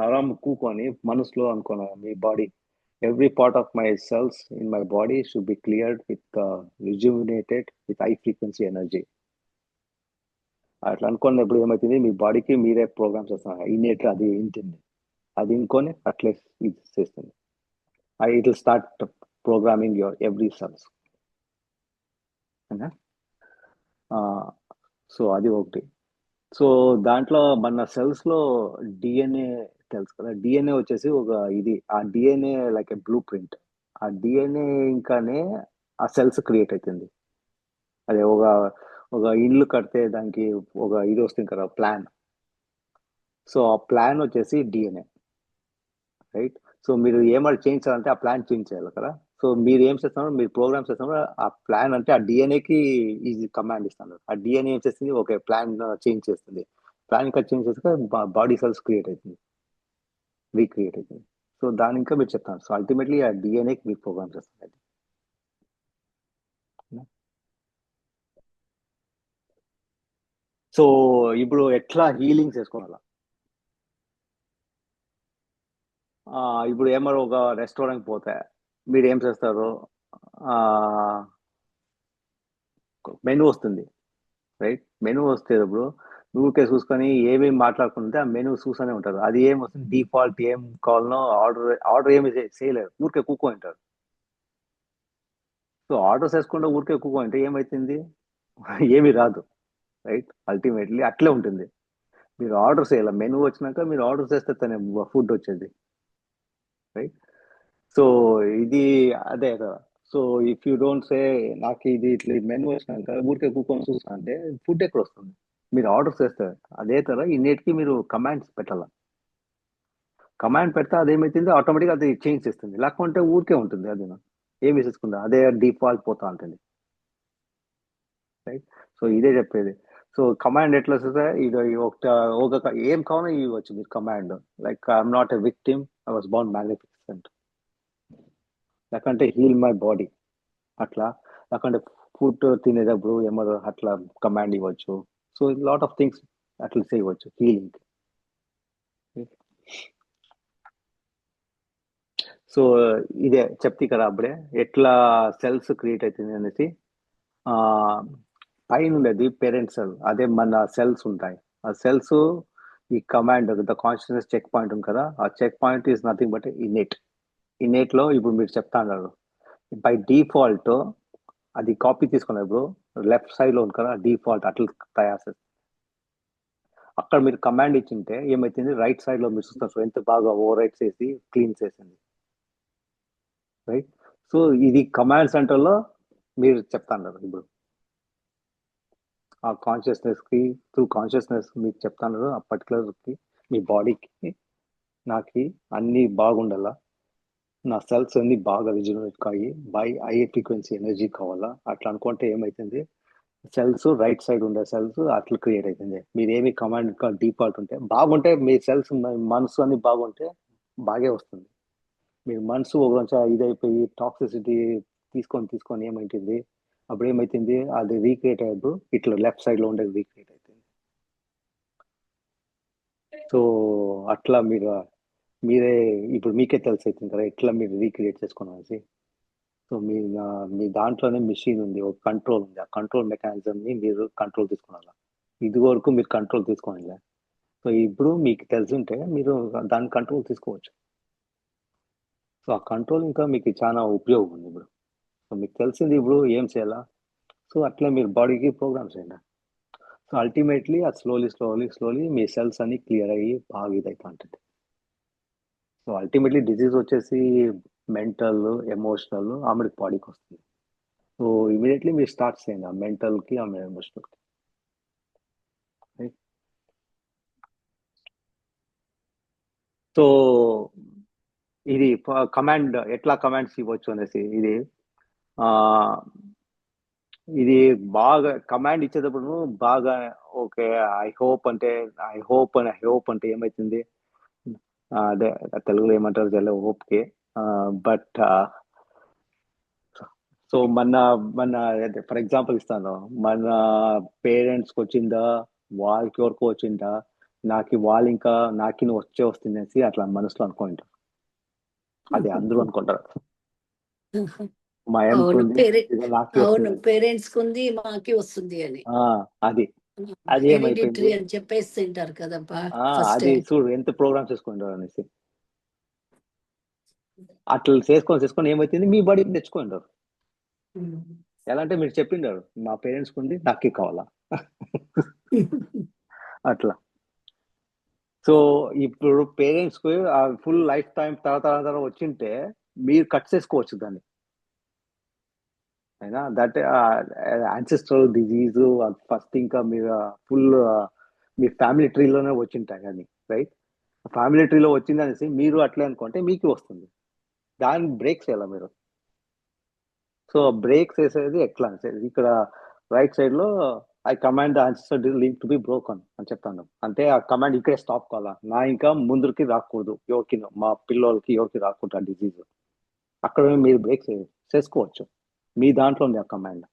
ఆరామ్ కూకొని మనసులో అనుకోండి, మీ body every part of my cells in my body should be cleared with rejuvenated with high frequency energy. అట్లా అనుకున్నప్పుడు ఏమవుతుంది, మీ బాడీకి మీరే ప్రోగ్రామ్ చేస్తున్నారు. ఇన్నేట్ అది ఇంటుంది, అది ఇంకొని అట్లే ఇది చేస్తుంది. It will start programming your every cells. So అది ఒకటి. సో దాంట్లో మన సెల్స్ లో డిఎన్ఏ తెలుసు కదా. డిఎన్ఏ వచ్చేసి ఒక ఇది, ఆ డిఎన్ఏ లైక్ ఏ బ్లూ ప్రింట్. ఆ డిఎన్ఏ ఇంకానే ఆ సెల్స్ క్రియేట్ అవుతుంది. అదే ఒక ఇల్లు కడితే దానికి ఒక ఇది వస్తుంది కదా, ప్లాన్. సో ఆ ప్లాన్ వచ్చేసి డిఎన్ఏ, రైట్? సో మీరు ఏమైనా చేంజ్ చేయాలంటే ఆ ప్లాన్ చేంజ్ చేయాలి కదా. సో మీరు ఏం చేస్తున్నారు, మీరు ప్రోగ్రామ్ చేస్తున్నారు ఆ ప్లాన్ అంటే ఆ డిఎన్ఏకి ఈజీ కమాండ్ ఇస్తున్నారు. ఆ డిఎన్ఏ ఏం చేస్తుంది, ఓకే ప్లాన్ చేంజ్ చేస్తుంది. ప్లాన్ ఇంకా చేంజ్ చేస్తే బాడీ సెల్స్ క్రియేట్ అవుతుంది, రీక్రియేట్ అవుతుంది. సో దాని ఇంకా మీరు చెప్తాను. సో అల్టిమేట్లీ ఆ డిఎన్ఏకి మీరు ప్రోగ్రామ్ చేస్తుంది. సో ఇప్పుడు ఎట్లా హీలింగ్ చేసుకోవాలా, ఇప్పుడు ఏమో ఒక రెస్టారెంట్ పోతే మీరు ఏం చేస్తారు, మెనూ వస్తుంది, రైట్? మెనూ వస్తేటప్పుడు ఊరికే చూసుకొని ఏమేమి మాట్లాడుకుంటే ఆ మెనూ చూస్తూనే ఉంటారు. అది ఏం వస్తుంది, డిఫాల్ట్ ఏం కావాలనో ఆర్డర్ ఏమి చేయలేరు, ఊరికే కూకో ఉంటారు. సో ఆర్డర్స్ వేసుకుంటే ఊరికే కూకో అంటే ఏమవుతుంది, ఏమి రాదు, రైట్? అల్టిమేట్లీ అట్లే ఉంటుంది. మీరు ఆర్డర్ చేయాలి, మెనూ వచ్చినాక మీరు ఆర్డర్ చేస్తే తనే ఫుడ్ వచ్చేది, రైట్? సో ఇది అదే కదా. So if you don't say నాకు ఇది ఇట్లా మెనూ వచ్చినాక ఊరికే కూకొని చూస్తా అంటే ఫుడ్ ఎక్కడ వస్తుంది? మీరు ఆర్డర్ చేస్తారు. అదే తర ఇన్నిటికి మీరు కమాండ్స్ పెట్టాల. కమాండ్ పెడితే అదేమైతుంది, ఆటోమేటిక్గా అది చేంజ్ చేస్తుంది. లేకుంటే ఊరికే ఉంటుంది, అది ఏమి తీసుకుందా అదే డిఫాల్ట్ పోతా ఉంటుంది, రైట్? సో ఇదే చెప్పేది. సో కమాండ్ ఎట్లా వస్తుందా, ఇది ఒక ఏం కావాలో ఇవ్వచ్చు మీరు command. Like I'm not a victim, I was Born magnificent, లేకంటే హీల్ మై బాడీ అట్లా. లేకంటే ఫుడ్ తినేటప్పుడు ఏమో అట్లా కమాండ్ ఇవ్వచ్చు. సో లాట్ ఆఫ్ థింగ్స్ అట్లా చేయవచ్చు హీలింగ్. సో ఇదే చెప్తే కదా అప్పుడే ఎట్లా సెల్స్ క్రియేట్ అవుతుంది అనేసి. పైన ఉండేది పేరెంట్ సెల్, అదే మన సెల్స్ ఉంటాయి. ఆ సెల్స్ ఈ command the consciousness check point ఉంది కదా, ఆ check point is nothing but innate లో ఇప్పుడు మీరు చెప్తా అన్నారు బై డిఫాల్ట్ అది కాపీ తీసుకున్నప్పుడు లెఫ్ట్ సైడ్ లో ఉంది కదా డిఫాల్ట్ అట్లా తయారు చేస్తుంది. అక్కడ మీరు కమాండ్ ఇచ్చింటే ఏమైతుంది, రైట్ సైడ్ లో మీరు చూస్తారు ఎంత బాగా ఓవర్ రైట్ చేసి క్లీన్ చేసింది, రైట్. సో ఇది కమాండ్ సెంటర్ లో మీరు చెప్తాన్నారు ఇప్పుడు ఆ కాన్షియస్నెస్ కి, త్రూ కాన్షియస్నెస్ మీకు చెప్తాన్నారు ఆ పర్టికులర్ కి మీ బాడీకి నాకు అన్ని బాగుండాలా, నా సెల్స్ అన్ని బాగా రిజనరేట్ కాయి బై హై ఫ్రీక్వెన్సీ ఎనర్జీ కావాలా అట్లా అనుకుంటే ఏమైతుంది, సెల్స్ రైట్ సైడ్ ఉండే సెల్స్ అట్లా క్రియేట్ అవుతుంది. మీరు ఏమి కమాండ్ డిఫాల్ట్ ఉంటే బాగుంటే మీ సెల్స్ మనసు అన్ని బాగుంటే బాగే వస్తుంది. మీరు మనసు ఒక ఇదైపోయి టాక్సిసిటీ తీసుకొని ఏమైతుంది, అప్పుడు ఏమైతుంది అది రీక్రియేట్ అయ్యదు, ఇట్లా లెఫ్ట్ సైడ్ లో ఉండేది రీక్రియేట్ అవుతుంది. సో అట్లా మీరే ఇప్పుడు మీకే తెలిసి అవుతుంది కదా ఎట్లా మీరు రీక్రియేట్ చేసుకోవాల్సి. సో మీ దాంట్లోనే మిషన్ ఉంది, ఒక కంట్రోల్ ఉంది, ఆ కంట్రోల్ మెకానిజం ని మీరు కంట్రోల్ తీసుకోవాలి. ఇది వరకు మీరు కంట్రోల్ తీసుకోవాలి. సో ఇప్పుడు మీకు తెలిసి ఉంటే మీరు దాన్ని కంట్రోల్ తీసుకోవచ్చు. సో ఆ కంట్రోల్ ఇంకా మీకు చాలా ఉపయోగం ఉంది ఇప్పుడు. సో మీకు తెలిసింది ఇప్పుడు ఏం చేయాలా, సో అట్లా మీరు బాడీకి ప్రోగ్రామ్ చేయండి. సో అల్టిమేట్లీ అది స్లోలీ మీ సెల్స్ అన్ని క్లియర్ అయ్యి బాగా ఇదైతే ఉంటుంది. సో అల్టిమేట్లీ డిజీజ్ వచ్చేసి మెంటల్ ఎమోషనల్ ఆమెకి బాడీకి వస్తుంది. సో ఇమీడియట్లీ మీరు స్టార్ట్ చేయండి ఆ మెంటల్కి ఆ ఎమోషనల్కి. సో ఇది కమాండ్ ఎట్లా కమాండ్స్ ఇవ్వచ్చు అనేసి ఇది బాగా కమాండ్ ఇచ్చేటప్పుడు బాగా ఓకే ఐ హోప్ అంటే ఏమవుతుంది, అదే తెలుగులో ఏమంటారు జల్ల హోప్కి, బట్ సో మన ఫర్ ఎగ్జాంపుల్ ఇస్తాను, మన పేరెంట్స్కి వచ్చిందా వాళ్ళకి ఎవరికో వచ్చిందా వాళ్ళు ఇంకా నాకు వస్తుంది అనేసి అట్లా మనసులో అనుకుంటారు. అది అందరూ అనుకుంటారు మా అమ్మకి అవును ఉంది నాకే అవును, వస్తుంది, పేరెంట్స్ కుంది మాకి వస్తుంది అని అది హెరిడిటరీ ఏమైపోయింది, అని చెప్పేసి తింటారు కదబ్బా ఫస్ట్. అది చూడు ఎంత ప్రోగ్రామ్ చేసుకుంటారు అనేసి. అట్లా చేసుకొని ఏమైతుంది మీ బాడీకి తెచ్చుకుంటారు. ఎలా అంటే మీరు చెప్పిండారు మా పేరెంట్స్ ఉంది నాకే కావాలా అట్లా. సో ఇప్పుడు పేరెంట్స్ కు ఫుల్ లైఫ్ టైం తర్వాత వచ్చింటే మీరు కట్ చేసుకోవచ్చు దాన్ని అయినా దట్ యాన్సిస్ట్రల్ డిజీజ్ ఫస్ట్ ఇంకా మీరు ఫుల్ మీ ఫ్యామిలీ ట్రీలోనే వచ్చింటాయి కానీ రైట్, ఫ్యామిలీ ట్రీలో వచ్చింది అనేసి మీరు అట్లే అనుకుంటే మీకు వస్తుంది, దాన్ని బ్రేక్ చేయాలి మీరు. సో బ్రేక్స్ వేసేది ఎట్లా అంటే ఇక్కడ రైట్ సైడ్ లో I command the answer link to be broken అని చెప్తాను. అంటే ఆ కమాండ్ ఇక్కడే స్టాప్ కావాలా, నా ఇంకా ముందుకి రాకూడదు, ఎవరికి మా పిల్లలకి ఎవరికి రాకూడదు ఆ డిజీజ్. అక్కడ మీరు బ్రేక్ చేసుకోవచ్చు, మీ దాంట్లో ఉంది ఆ కమాండ్,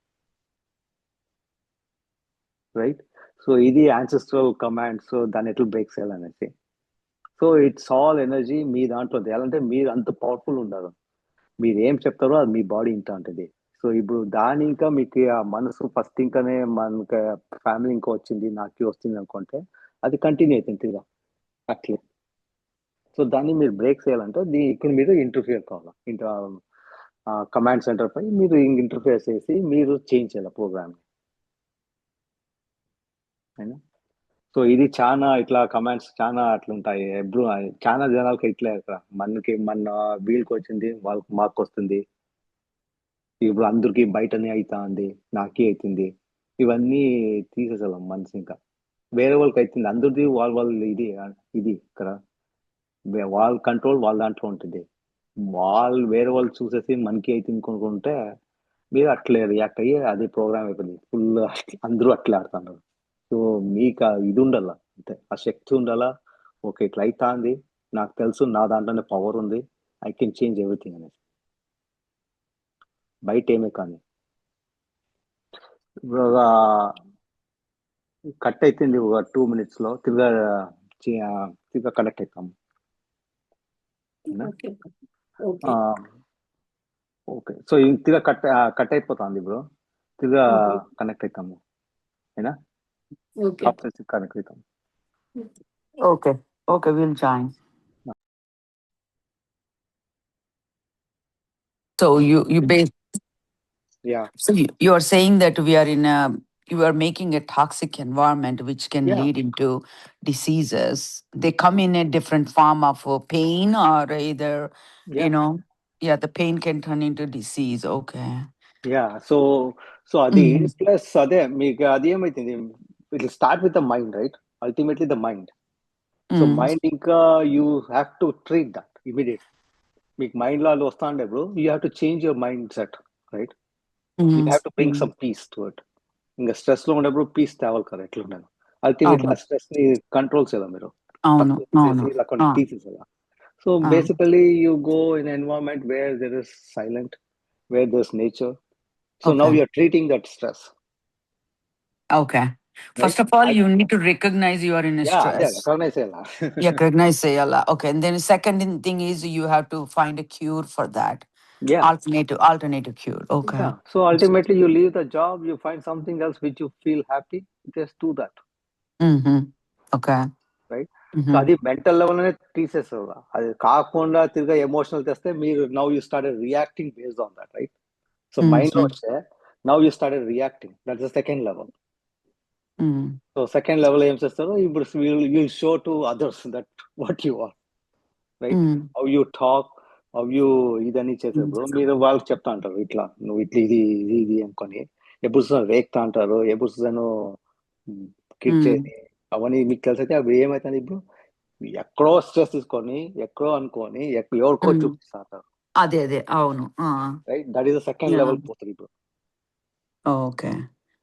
రైట్. సో ఇది యాన్సిస్ట్రల్ కమాండ్. సో దాన్ని ఎట్లా బ్రేక్ చేయాలనేసి. సో ఇట్స్ ఆల్ ఎనర్జీ మీ దాంట్లో ఉంది. ఎలా అంటే మీరు అంత పవర్ఫుల్ ఉండరు, మీరు ఏం చెప్తారో అది మీ బాడీ ఇంత ఉంటుంది. సో ఇప్పుడు దాని ఇంకా మీకు ఆ మనసు ఫస్ట్ ఇంకానే మనకి ఫ్యామిలీ ఇంకా వచ్చింది నాకు వస్తుంది అనుకుంటే అది కంటిన్యూ అవుతుంది తిరిగా అట్లే. సో దాన్ని మీరు బ్రేక్ చేయాలంటే ఇక్కడ మీరు ఇంటర్ఫియర్ కావాలి, ఇంకా కమాండ్ సెంటర్ పై మీరు ఇంటర్ఫియర్ చేసి మీరు చేంజ్ చేయాలి ప్రోగ్రామ్ అయినా. సో ఇది చాలా ఇట్లా కమాండ్స్ చాలా అట్లా ఉంటాయి, ఎప్పుడు చాలా జనాలకి ఇట్లే మన వీళ్ళకి వచ్చింది వాళ్ళకి మాకు వస్తుంది, ఇప్పుడు అందరికి బయటనే అవుతా ఉంది నాకే అవుతుంది, ఇవన్నీ తీసేసాం మనసు. ఇంకా వేరే వాళ్ళకి అవుతుంది అందరిది వాళ్ళు ఇది ఇక్కడ వాళ్ళ కంట్రోల్ వాళ్ళ దాంట్లో ఉంటుంది, వాళ్ళు వేరే వాళ్ళు చూసేసి మనకి అవుతుంది కొనుక్కుంటే మీరు అట్లే రియాక్ట్ అయ్యి అది ప్రోగ్రామ్ అయిపోయింది ఫుల్, అందరూ అట్లే ఆడుతున్నారు. సో మీకు ఇది ఉండాల, అంతే ఆ శక్తి ఉండాలా, ఓకే ఇట్లా అవుతా ఉంది నాకు తెలుసు నా దాంట్లోనే పవర్ ఉంది, ఐ కెన్ చేంజ్ ఎవ్రీథింగ్ అనేసి. బయట ఏమే కానీ కట్ అవుతుంది ఒక 2 minutes లో తిరిగా కనెక్ట్ అవుతాము. ఓకే సో తిరిగా కట్ అయిపోతుంది ఇప్పుడు తిరిగా కనెక్ట్ అవుతాము. అయినా ఓకే. టాక్సిక్ కనుక్రితం. Okay. Okay, we'll join. So Yeah. so you are saying that you are making a toxic environment which can Yeah. lead into diseases. They come in a different form of pain or either, Yeah. the pain can turn into disease. Okay. Yeah. So అది Mhm. Plus అదే మీకు అది ఏమైతుంది, it start with the mind, right? Ultimately the mind. So Mm. Mind ఇంకా you have to treat that immediate. మీకు mind లో అది వస్తా ఉండే bro, you have to change your mindset, right? You Mhm. Have to bring Mhm. Some peace to it. ఇంకా stress లో ఉన్నప్పుడు piece తేవాలి కదా, ఎట్లా ఉండను. అల్టిమేట్లీ ఆ అవును స్ట్రెస్ ని కంట్రోల్ చేయాలి మీరు, అవును అవును తీసేసి లేకుండా తీసేసేయాలి. So basically you go in environment where there is silent, where there is nature. So now Okay. You are treating that stress. Okay. First of all, you need to recognize you are in a Yeah, అదే stress. Recognise చేయాలా. Yeah, recognize sayala. Okay. And then the second thing is you have to find a cure for that. Yeah. Alternative cure. Okay. Yeah. So ultimately you leave the job, you find something else which you feel happy, just do that, Mm-hmm. Okay. right? So Mm-hmm. అది mental level అనే తీసేస్తారు. అది కాకుండా తిరిగా emotional తెస్తే మీరు now you started reacting based on that, right? So mind లో వస్తే now you started reacting, that's the second level. Mm-hmm. So second level ఏం చేస్తారు, ఇప్పుడు will show to others that what you are, right? How you talk, how you ఇదని చేసేప్పుడు మీరు వాళ్ళకి చెప్తా అంటారు, ఇట్లా నువ్వు ఇట్లా ఇది ఇది ఇది అనుకొని. ఎప్పుడు చూసాను రేక్తా అంటారు, ఎప్పుడు చూసాను కిడ్చేది, అవన్నీ మీకు తెలిసి అయితే అవి ఏమవుతుంది, ఇప్పుడు ఎక్కడో స్ట్రెస్ తీసుకొని ఎక్కడో అనుకొని ఎవరికో చూపిస్తా అంటారు, అదే అవును. Right? That is the second level పోతుంది ఇప్పుడు. ఓకే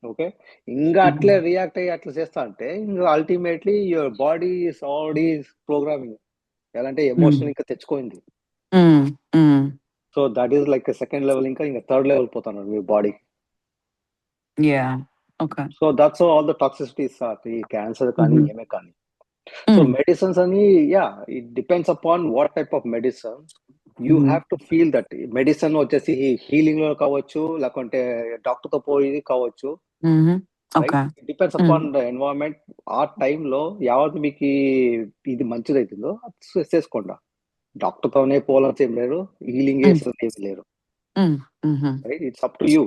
ఓకే, ఇంకా అట్లే రియాక్ట్ అయ్యి అట్లా చేస్తా అంటే ఇంకా ultimately your body is already programming ఎలా అంటే ఎమోషనల్ ఇంకా తెచ్చుకోయింది. So that is like second level. ఇంకా థర్డ్ లెవెల్ పోతున్నారు మీ body. So that's all the toxicities are ఈ క్యాన్సర్ కానీ ఏమే కానీ. సో మెడిసిన్స్ అని it depends upon what type of medicine you have to feel that. Medicine వచ్చేసి healing లో కావచ్చు, లేకుంటే డాక్టర్ తో పోయి కావచ్చు, it depends upon the environment. ఆ టైంలో యావత్ మీకు ఇది మంచిది అవుతుందో అది చేసుకోండి. డాక్టర్ తోనే పోవాలని ఏం లేరు, హీలింగ్ చేసేది ఏమి లేరు, right? It's up to you.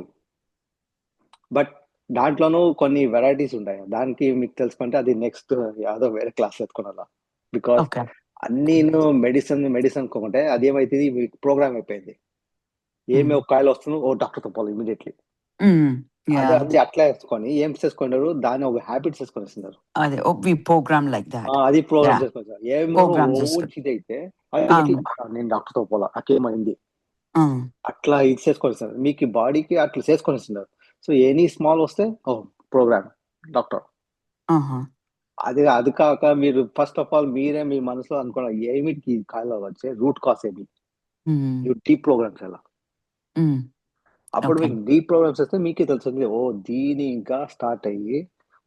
But దాంట్లోనూ కొన్ని వెరైటీస్ ఉంటాయి, దానికి మీకు తెలుసుకుంటే అది నెక్స్ట్ యాదో వేరే క్లాస్ ఎత్తుకోవాలా. బికాస్ అన్ని మెడిసిన్ కోకుంటే అది ఏమైతుంది, మీకు ప్రోగ్రామ్ అయిపోయింది. ఏమి ఒక కాయలు వస్తుందో ఓ డాక్టర్తో పోవాలి ఇమీడియట్లీ. అదే అది అట్లా వేసుకొని ఏం చేసుకుంటారు, దాన్ని ఒక హ్యాబిట్స్ చేసుకొని వస్తున్నారు. Program like that. అది ప్రోగ్రామ్ చేసుకుంటారు. ఏమో ఇది అయితే నేను డాక్టర్తో పోలా, నాకేమైంది అట్లా ఇది చేసుకొని వస్తున్నారు. మీకు బాడీకి అట్లా చేసుకొని వస్తున్నారు. సో ఎనీ స్మాల్ వస్తే ఓ ప్రోగ్రామ్ డాక్టర్. అది కాక మీరు ఫస్ట్ ఆఫ్ ఆల్ మీరే మీ మనసులో అనుకున్న ఏమిటికి కాయలో వచ్చే రూట్ కాస్ ఏమి, డీప్ ప్రోగ్రామ్స్ ఎలా. అప్పుడు మీకు డీప్ ప్రోగ్రామ్స్ వస్తే మీకే తెలుస్తుంది, ఓ దీని ఇంకా స్టార్ట్ అయ్యి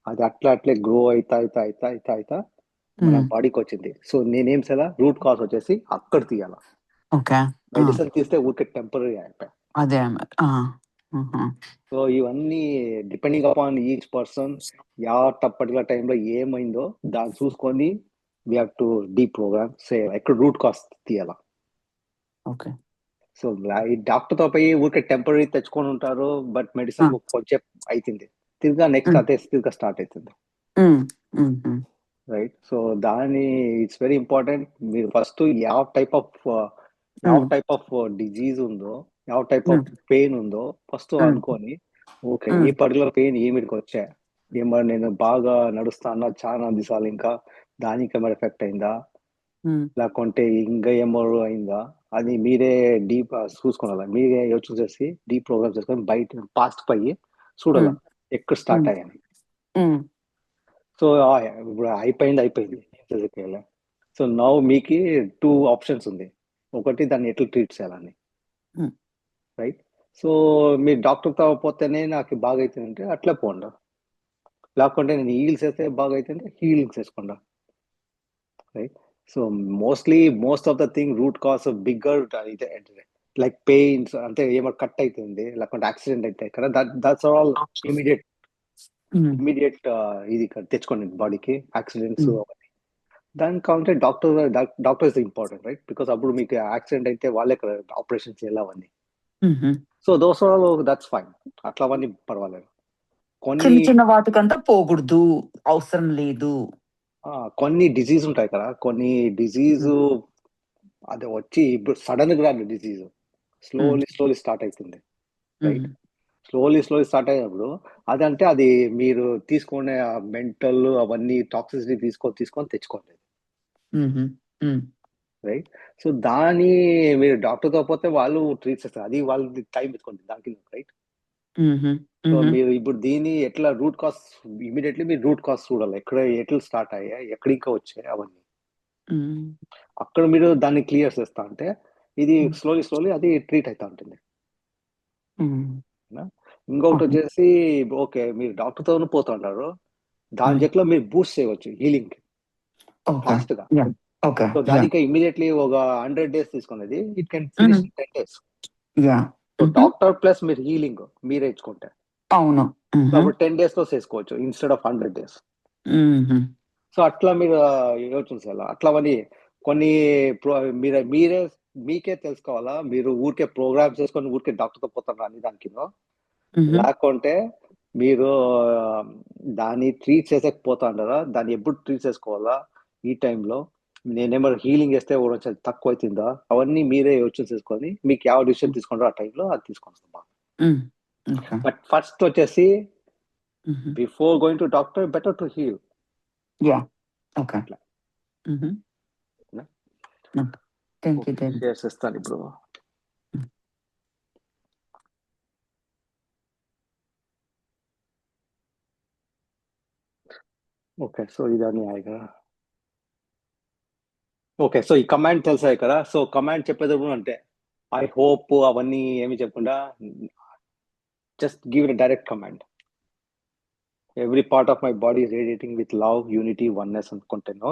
అది అట్లే గ్రో అయితా మన బాడీకి వచ్చింది. సో నేనేం చేయాలా, రూట్ కాస్ వచ్చేసి అక్కడ తీయాలా. మెడిసిన్ తీస్తే ఊరికే టెంపరీ అయిపోయా. సో ఇవన్నీ depending upon each person, particular టైంలో ఏమైందో దాన్ని చూసుకొని we have to deep program ఎక్కడ రూట్ కాస్ తీయాలా. సో ఈ డాక్టర్ తో పోయి ఊరికే టెంపరీ తెచ్చుకొని ఉంటారు, బట్ మెడిసిన్ కొంచెం అవుతుంది, తిరిగా నెక్స్ట్ అదే తిరిగా స్టార్ట్ అవుతుంది, రైట్? సో దాని ఇట్స్ వెరీ ఇంపార్టెంట్. మీరు ఫస్ట్ ಯಾವ టైప్ ఆఫ్ డిజీజ్ ఉందో, ಯಾವ టైప్ ఆఫ్ పెయిన్ ఉందో ఫస్ట్ అనుకొని, ఓకే ఈ పర్టికులర్ పెయిన్ ఏమిటికి వచ్చా, ఏమన్నా నేను బాగా నడుస్తానా చాలా దిశాలు, ఇంకా దానికి ఏమైనా ఎఫెక్ట్ అయిందా, లేకుంటే ఇంకా ఏమో అయిందా, అది మీరే డీప్ చూసుకోవాలా. మీరే యోచన చేసి డీప్ ప్రోగ్రామ్ చేసుకొని బయట పాస్ట్ పై చూడాల ఎక్కడ స్టార్ట్ అయ్యాను. సో ఇప్పుడు అయిపోయింది. సో నౌ మీకు 2 ఆప్షన్స్ ఉంది. ఒకటి దాన్ని ఎట్లా ట్రీట్ చేయాలని, రైట్? సో మీరు డాక్టర్తో పోతేనే నాకు బాగా అవుతుందంటే అట్లా పోండా, లేకుంటే నేను హీల్స్ చేస్తే బాగా అవుతుంటే హీలింగ్స్ చేసుకోండా, right? So most of the thing root cause bigger like pains అంటే ఏమో కట్ అవుతుంది, లేకుంటే యాక్సిడెంట్ అయితే కదా, దట్స్ ఆల్ ఇమీడియట్ ఇమీడియట్ ఇది తెచ్చుకోండి బాడీకి, యాక్సిడెంట్స్ అవన్నీ. దానికి కావాలంటే doctor is important, right? Because అప్పుడు మీకు యాక్సిడెంట్ అయితే వాళ్ళే ఆపరేషన్ చేయాలి అవన్నీ. సో దోస్ దట్స్ ఫైన్, అట్లా అవన్నీ పర్వాలేదు. చిన్న చిన్న వాటికంతా పోకూడదు, అవసరం లేదు. కొన్ని డిజీజ్ ఉంటాయి కదా, కొన్ని డిజీజ్ అది వచ్చి ఇప్పుడు సడన్ గా రాదు, డిజీజ్ స్లోలీ స్టార్ట్ అవుతుంది, రైట్? స్లోలీ స్టార్ట్ అయినప్పుడు అదంటే అది మీరు తీసుకునే మెంటల్ అవన్నీ టాక్సిసిటీ తీసుకొని తెచ్చుకోండి, రైట్? సో దాని మీరు డాక్టర్తో పోతే వాళ్ళు ట్రీట్ చేస్తారు, అది వాళ్ళది టైం పెట్టుకోండి దానికి, రైట్? సో మీరు ఇప్పుడు దీన్ని ఎట్లా రూట్ కాస్, ఇమీడియట్లీ మీరు రూట్ కాస్ చూడాలి, ఎట్లా స్టార్ట్ అయ్యాయి, ఎక్కడ ఇంకా వచ్చాయి అవన్నీ. అక్కడ మీరు దాన్ని క్లియర్ చేస్తా అంటే ఇది స్లోలీ అది ట్రీట్ అవుతా ఉంటుంది. ఇంకొకటి వచ్చేసి ఓకే, మీరు డాక్టర్తో పోతా ఉంటారు, దాని చెట్లో మీరు బూస్ట్ చేయవచ్చు హీలింగ్ ఫాస్ట్ గా. సో దానికి ఇమీడియట్లీ ఒక 100 days తీసుకునేది, it can finish 10 days. So doctor plus మీరు హీలింగ్ మీరే ఇచ్చుకుంటే అవును, అప్పుడు 10 days లో చేసుకోవచ్చు ఇన్స్టెడ్ ఆఫ్ 100 days. సో అట్లా మీరు యోచన చేయాలి. అట్లా అని కొన్ని మీకే తెలుసుకోవాలా, మీరు ఊరికే ప్రోగ్రామ్ చేసుకొని ఊరికే డాక్టర్తో పోతారు అని దానికి, లేకుంటే మీరు దాన్ని ట్రీట్ చేసేకపోతా అంటారా, దాన్ని ఎప్పుడు ట్రీట్ చేసుకోవాలా, ఈ టైంలో నేనేమో హీలింగ్ చేస్తే తక్కువ అవుతుందా, అవన్నీ మీరే యోచన చేసుకొని మీకు ಯಾವ డిసిషన్ తీసుకుంటారో ఆ టైంలో అది తీసుకుంటాం. బట్ ఫస్ట్ వచ్చేసి before going to doctor better to heal. చేస్తాను ఇప్పుడు. ఓకే, సో ఇదని ఆయిగా. ఓకే, సో ఈ కమాండ్ తెలుసా ఇక్కడ. సో కమాండ్ చెప్పేటప్పుడు అంటే ఐ హోప్ అవన్నీ ఏమి చెప్పకుండా just give it direct command. Every part of my body is radiating with love, unity, oneness అనుకుంటాను.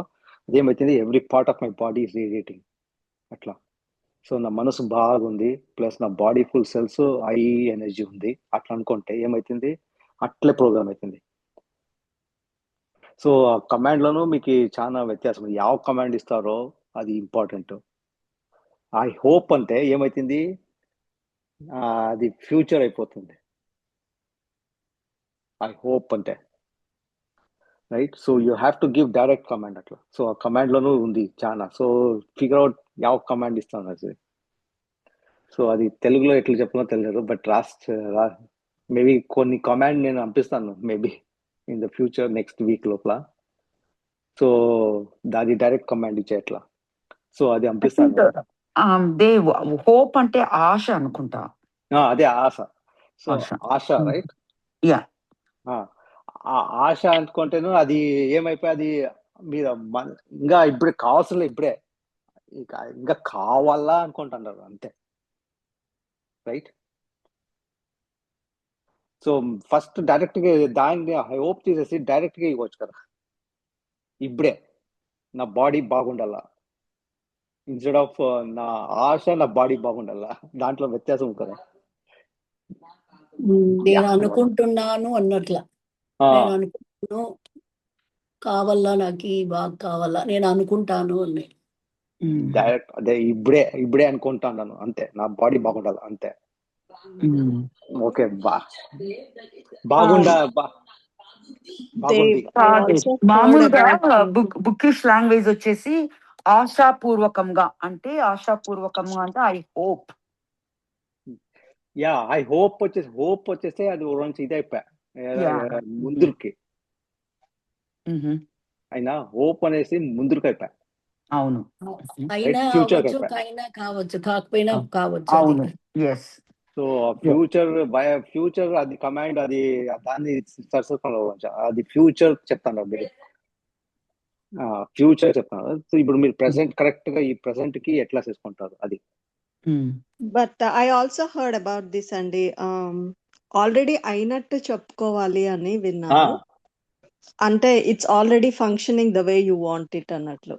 అదేమైతుంది, every part of my body is radiating అట్లా. సో నా మనసు బాగుంది, ప్లస్ నా body full cells high energy ఉంది అట్లా అనుకుంటే ఏమైతుంది, అట్లే ప్రోగ్రామ్ అవుతుంది. సో ఆ కమాండ్లోనూ మీకు చాలా వ్యత్యాసం, ಯಾವ కమాండ్ ఇస్తారో అది ఇంపార్టెంట్. ఐ హోప్ అంటే ఏమైతుంది, అది ఫ్యూచర్ అయిపోతుంది ఐ హోప్ అంటే, right? So you have to give direct command అట్లా. సో ఆ కమాండ్లోనూ ఉంది చాలా. సో ఫిగర్ అవుట్ ಯಾವ కమాండ్ ఇస్తాను అది. సో అది తెలుగులో ఎట్లా చెప్పాలో తెలియదు, బట్ మేబీ కొన్ని కమాండ్ నేను పంపిస్తాను maybe in the future next week లోపల. సో దాని డైరెక్ట్ కమాండ్ ఇచ్చే ఎట్లా, సో అది పంపిస్తాను. హోప్ అంటే ఆశ అనుకుంటా. అదే ఆశ. సో ఆశ, రైట్? ఆ ఆశ అనుకుంటేను అది ఏమైపోయి అది మీరు ఇంకా ఇప్పుడే కావాల్సిన, ఇప్పుడే ఇంకా కావాలా అనుకుంటున్నారు అంతే, రైట్? సో ఫస్ట్ డైరెక్ట్ గా దాన్ని హోప్ తీసేసి డైరెక్ట్ గా ఇవ్వచ్చు కదా, ఇప్పుడే నా బాడీ బాగుండాలా, ఇన్స్టెడ్ ఆఫ్ నా ఆశ నా బాడీ బాగుండాలా, దాంట్లో వ్యత్యాసం కదా. నేను అనుకుంటున్నాను అన్నట్ల, నేను అనుకుంటున్నాను కావాలా, నాకు బాగా కావాలా, నేను అనుకుంటాను అని డైరెక్ట్ అదే ఇప్పుడే అనుకుంటాను అంతే, నా బాడీ బాగుండాలి అంతే. ఓకే, బాగుండా బాగుంది. మామూలుగా బుకిష్ లాంగ్వేజ్ వచ్చేసి ఆశాపూర్వకంగా అంటే I hope. Yeah, I hope వచ్చేస్తే అది ఇది అయిపోయా ముందుకి అయినా హోప్ అనేసి ముందుకు అయిపోయా. అవును, అయినా అవ్వచ్చు, అయినా కావచ్చు, కాకపోయినా కావచ్చు. అవును, ఎస్. సో ఫ్యూచర్ అది కమాండ్, అది దాన్ని అది ఫ్యూచర్ చెప్తాను మీరు, ఫ్యూచర్ చెప్తాను. సో ఇప్పుడు మీరు ప్రెసెంట్ కరెక్ట్ గా ఈ ప్రెసెంట్ కి ఎట్లా చేసుకుంటారు అది. But I also heard about this అండి, ఆల్రెడీ అయినట్టు చెప్పుకోవాలి అని విన్నాను. అంటే it's already functioning the way you want it అన్నట్లు,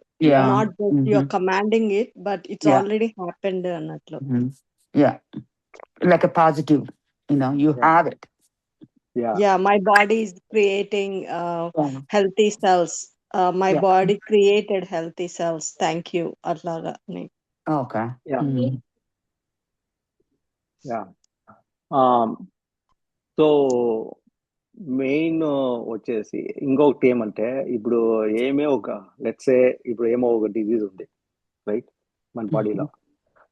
not just you are commanding it, but it's already happened అన్నట్లు. Like a positive, you know, you have it. Yeah, my body is creating Yeah. healthy cells. My Yeah. body created healthy cells. Thank you. అట్లాగా Okay. Yeah. Mm. Yeah. So main వచ్చేసి ఇంకొకటి ఏమంటే ఇప్పుడు ఒక let's say ఇప్పుడు ఒక disease ఉంది right మన బాడీలో.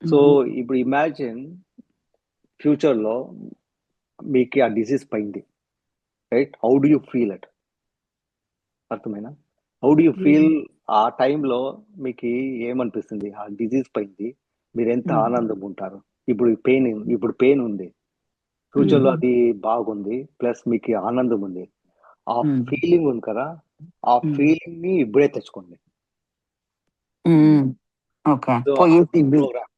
సో ఇప్పుడు ఇమాజిన్ ఫ్యూచర్ లో మీకు ఆ డిసీజ్ పోయింది right, how do you feel it? అర్థమైనా? How do you feel? ఆ టైంలో మీకు ఏమనిపిస్తుంది? ఆ డిజీజ్ పోయింది, మీరు ఎంత ఆనందం ఉంటారు? ఇప్పుడు పెయిన్ ఉంది, ఫ్యూచర్ లో అది బాగుంది, ప్లస్ మీకు ఆనందం ఉంది. ఆ ఫీలింగ్ ఉంది కదా, ఆ ఫీలింగ్ ని ఇప్పుడే తెచ్చుకోండి. Okay. So Positive. Program.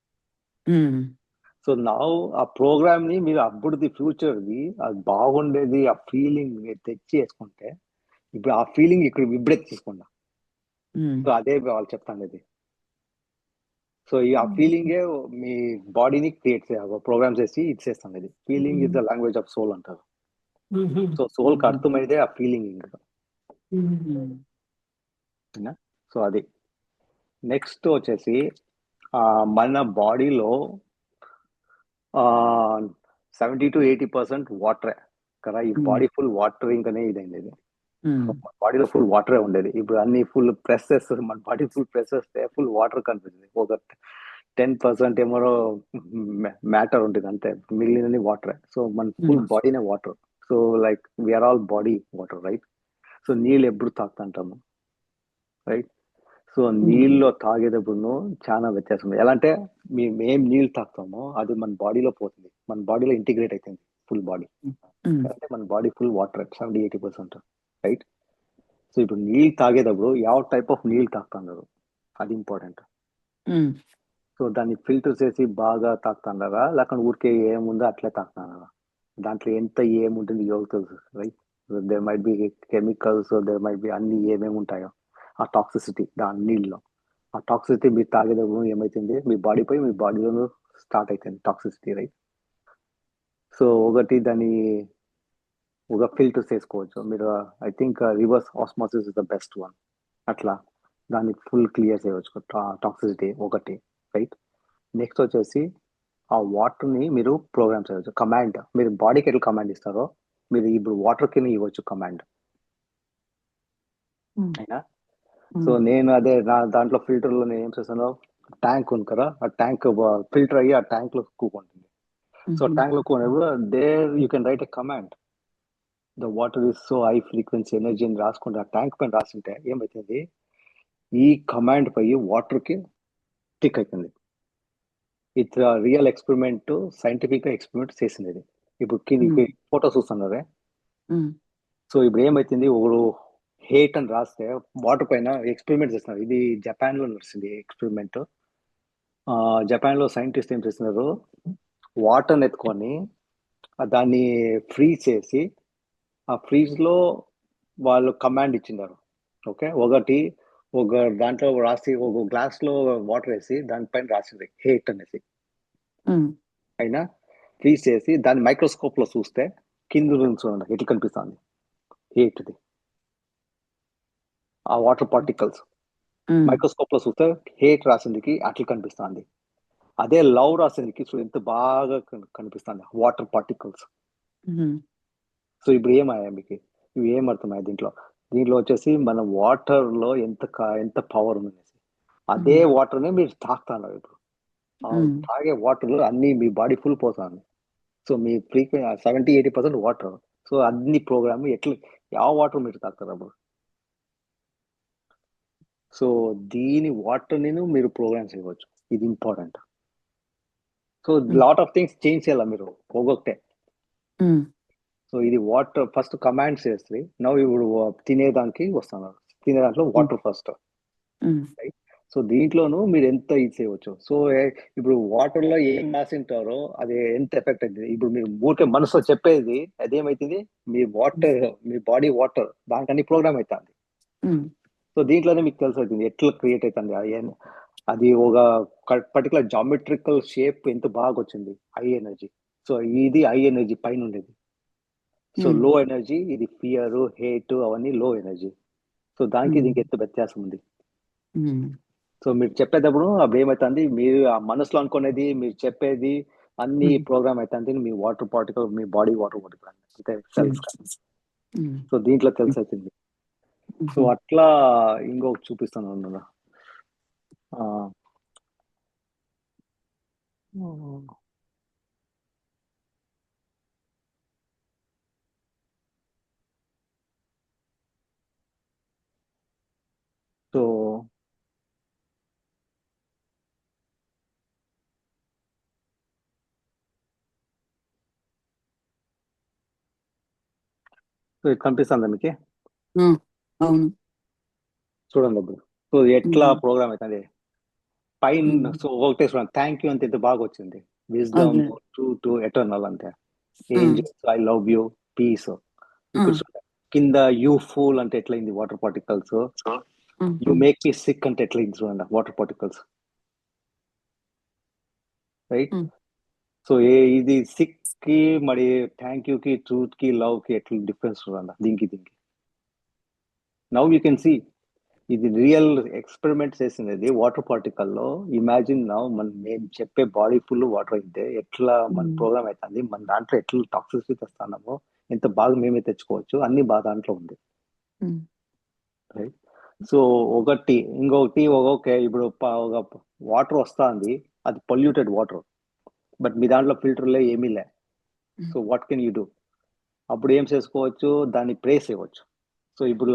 So నా ఆ ప్రోగ్రామ్ ని మీరు అప్పుడుది ఫ్యూచర్ ది అది బాగుండేది ఆ ఫీలింగ్ మీరు తెచ్చి వేసుకుంటే, ఇప్పుడు ఆ ఫీలింగ్ ఇక్కడ ఇప్పుడే తీసుకోండి. సో అదే వాళ్ళు చెప్తాను ఇది. సో ఆ ఫీలింగే మీ బాడీని క్రియేట్ చేయాలి, ప్రోగ్రామ్ చేసి ఇచ్చేస్తాను. ఇది feeling is the language of soul అంటారు. సో సోల్ కి అర్థమైతే ఆ ఫీలింగ్ ఇంకా. సో అది నెక్స్ట్ వచ్చేసి మన బాడీలో 70-80% వాటరే కదా. ఈ బాడీ ఫుల్ వాటరింగ్ అనే ఇదైంది. ఇది బాడీలో ఫుల్ వాటరే ఉండేది. ఇప్పుడు అన్ని ఫుల్ ప్రెస్ చేస్తారు, మన బాడీ ఫుల్ ప్రెస్ చేస్తే ఫుల్ వాటర్ కనిపిస్తుంది. ఒక 10% ఏమో మ్యాటర్ ఉంటుంది అంతే, మిగిలిన వాటరే. సో మన ఫుల్ బాడీనే water. So like we are all body water right. So నీళ్ళు ఎప్పుడు తాగుతుంటాము రైట్. సో నీళ్ళు తాగేటప్పుడు చాలా వ్యత్యాసం ఉంది. ఎలా అంటే మేము నీళ్ళు తాగుతామో అది మన బాడీలో పోతుంది, మన బాడీలో ఇంటిగ్రేట్ అవుతుంది ఫుల్ బాడీ. అంటే మన body full water 70-80% right. So ఇప్పుడు నీళ్ళు తాగేటప్పుడు ಯಾವ టైప్ ఆఫ్ నీళ్ళు తాగుతున్నారు అది ఇంపార్టెంట్. సో దాన్ని ఫిల్టర్ చేసి బాగా తాగుతున్నారా, లేకపోతే ఊరికే ఏముందో అట్లే తాగుతున్నారా? దాంట్లో ఎంత ఏముంటుంది ఎవరికి తెలుసు right. There might be chemicals, there might be అన్ని ఏమేమి ఉంటాయో ఆ టాక్సిసిటీ దాని నీళ్ళలో. ఆ టాక్సిసిటీ మీరు తాగేటప్పుడు ఏమవుతుంది, మీ బాడీలో స్టార్ట్ అవుతుంది టాక్సిసిటీ రైట్. సో దాన్ని ఒక ఫిల్టర్ చేసుకోవచ్చు మీరు. I think reverse osmosis is the best one. అట్లా దాన్ని ఫుల్ క్లియర్ చేయవచ్చు టాక్సిసిటీ ఒకటి రైట్. నెక్స్ట్ వచ్చేసి ఆ వాటర్ని మీరు ప్రోగ్రామ్ చేయవచ్చు. కమాండ్ మీరు బాడీకి ఎట్లా కమాండ్ ఇస్తారో మీరు ఇప్పుడు వాటర్ కింద ఇవ్వచ్చు కమాండ్ అయినా. సో నేను అదే దాంట్లో ఫిల్టర్లో నేను ఏం చేస్తాను, ట్యాంక్ ఉంది కదా, ఆ ట్యాంక్ ఫిల్టర్ అయ్యి ఆ ట్యాంక్ లో కూకుంటుంది. సో ట్యాంక్ లో there you can write a command, the water is so high frequency energy అని రాసుకుంటే ఆ ట్యాంక్ పైన రాసుంటే ఏమవుతుంది, ఈ కమాండ్ పై వాటర్ కి టిక్ అవుతుంది. ఇట్స్ రియల్ ఎక్స్పెరిమెంట్, సైంటిఫిక్ గా ఎక్స్పెరిమెంట్ చేసింది ఇది. ఇప్పుడు ఫోటో చూస్తున్నారే. సో ఇప్పుడు ఏమైతుంది, ఒకడు హేట్ అని రాస్తే వాటర్ పైన ఎక్స్పెరిమెంట్ చేస్తున్నారు. ఇది జపాన్ లో నడిచింది ఎక్స్పెరిమెంట్. జపాన్ లో సైంటిస్ట్ ఏం చేస్తున్నారు, వాటర్ ఎత్తుకొని దాన్ని ఫ్రీజ్ చేసి ఆ ఫ్రీజ్ లో వాళ్ళు కమాండ్ ఇచ్చినారు. ఓకే, ఒక దాంట్లో రాసి ఒక గ్లాస్ లో వాటర్ వేసి దానిపైన రాసింది హేట్ అనేసి. అయినా ఫ్రీజ్ చేసి దాన్ని మైక్రోస్కోప్ లో చూస్తే కింద నుంచి ఎట్లా కనిపిస్తుంది హేట్ది, ఆ వాటర్ పార్టికల్స్. మైక్రోస్కోప్ లో చూస్తే హేట్ రాసిందికి అట్లా కనిపిస్తుంది. అదే లవ్ రాసిందికి ఎంత బాగా కనిపిస్తుంది వాటర్ పార్టికల్స్. సో ఇప్పుడు ఏమయ్యా మీకు ఇవి ఏమర్థమయ్యా దీంట్లో వచ్చేసి మన వాటర్ లో ఎంత పవర్ ఉంది. అదే వాటర్ ని మీరు తాగుతున్నారు ఇప్పుడు. తాగే వాటర్ లో అన్ని మీ బాడీ ఫుల్ పోతుంది. సో మీ ఫ్రీక్వెన్సీ 70-80% వాటర్. సో అన్ని ప్రోగ్రామ్ ఎట్లా ಯಾವ వాటర్ మీరు తాగుతారు అప్పుడు. సో దీని వాటర్ ని మీరు ప్రోగ్రామ్ చేయవచ్చు, ఇది important. So lot of things change చేయాలి మీరు ఒకటే. సో ఇది వాటర్ ఫస్ట్ కమాండ్స్ చేస్తుంది. నవ్వు ఇప్పుడు తినేదానికి వస్తున్నారు, తినేదాంట్లో వాటర్ ఫస్ట్ రైట్. సో దీంట్లోనూ మీరు ఎంత ఇది చేయవచ్చు. సో ఇప్పుడు వాటర్ లో ఏం రాసింటారో అది ఎంత ఎఫెక్ట్ అవుతుంది. ఇప్పుడు మీరు ఊరికే మనసులో చెప్పేది అదేమైతుంది, మీ బాడీ వాటర్ దానికి అన్ని ప్రోగ్రామ్ అవుతుంది. సో దీంట్లోనే మీకు తెలిసి అవుతుంది ఎట్లా క్రియేట్ అవుతుంది. అది ఒక పర్టికులర్ జామెట్రికల్ షేప్ ఎంత బాగా వచ్చింది, హై ఎనర్జీ. సో ఇది హై ఎనర్జీ పైన ఉండేది. సో లో ఎనర్జీ, ఇది ఫియర్, హేట్ అవన్నీ లో ఎనర్జీ. సో దానికి దీనికి ఎంత వ్యత్యాసం ఉంది. సో మీరు చెప్పేటప్పుడు అప్పుడు ఏమవుతుంది, మీరు ఆ మనసులో అనుకునేది మీరు చెప్పేది అన్ని ప్రోగ్రామ్ అవుతుంది మీ వాటర్ పార్టికల్, మీ బాడీ వాటర్ పార్టికల్ అంటే సెల్స్. సో దీంట్లో తెలిసి అవుతుంది. సో అట్లా ఇంకొకటి చూపిస్తాను అన్న. సో ఇది కనిపిస్తుందా మీకు? అవును. చూడండి అప్పుడు. సో ఎట్లా ప్రోగ్రామ్ అవుతుంది పైన. సో ఒకటే చూడండి, థ్యాంక్ యూ అంత ఎంత బాగా వచ్చింది. విజ్డమ్, ట్రూత్, ఎటర్నల్ అంతే. Angels, I love you, peace. ఇక్కడ కింద యూ ఫూల్ అంటే ఎట్లయింది water particles. You make me sick అంటే ఎట్లయింది చూడండి వాటర్ పార్టికల్స్, రైట్. సో ఇది సిక్ కి మరి థ్యాంక్ యూ కి, ట్రూత్ కి, లవ్ కి ఎట్లా డిఫరెన్స్ చూడండి దీనికి. నౌ యూ కెన్ సీ ఇది రియల్ ఎక్స్పెరిమెంట్ చేసినది వాటర్ పార్టికల్ లో. ఇమాజిన్ నౌ మేము చెప్పే బాడీ ఫుల్ వాటర్ అయితే ఎట్లా మన ప్రోగ్రామ్ అవుతుంది, మన దాంట్లో ఎట్లా టాక్సిసిటీ తెస్తామో ఎంత బాగా మేమే తెచ్చుకోవచ్చు, అన్ని బాగా దాంట్లో ఉంది, రైట్. సో ఇంకొకటి ఓకే, ఇప్పుడు ఒక వాటర్ వస్తుంది, అది పొల్యూటెడ్ వాటర్, బట్ మీ దాంట్లో ఫిల్టర్లే ఏమీ లే. So what can you do? అప్పుడు ఏం చేసుకోవచ్చు, దాన్ని ప్రేస్ చేయవచ్చు. సో ఇప్పుడు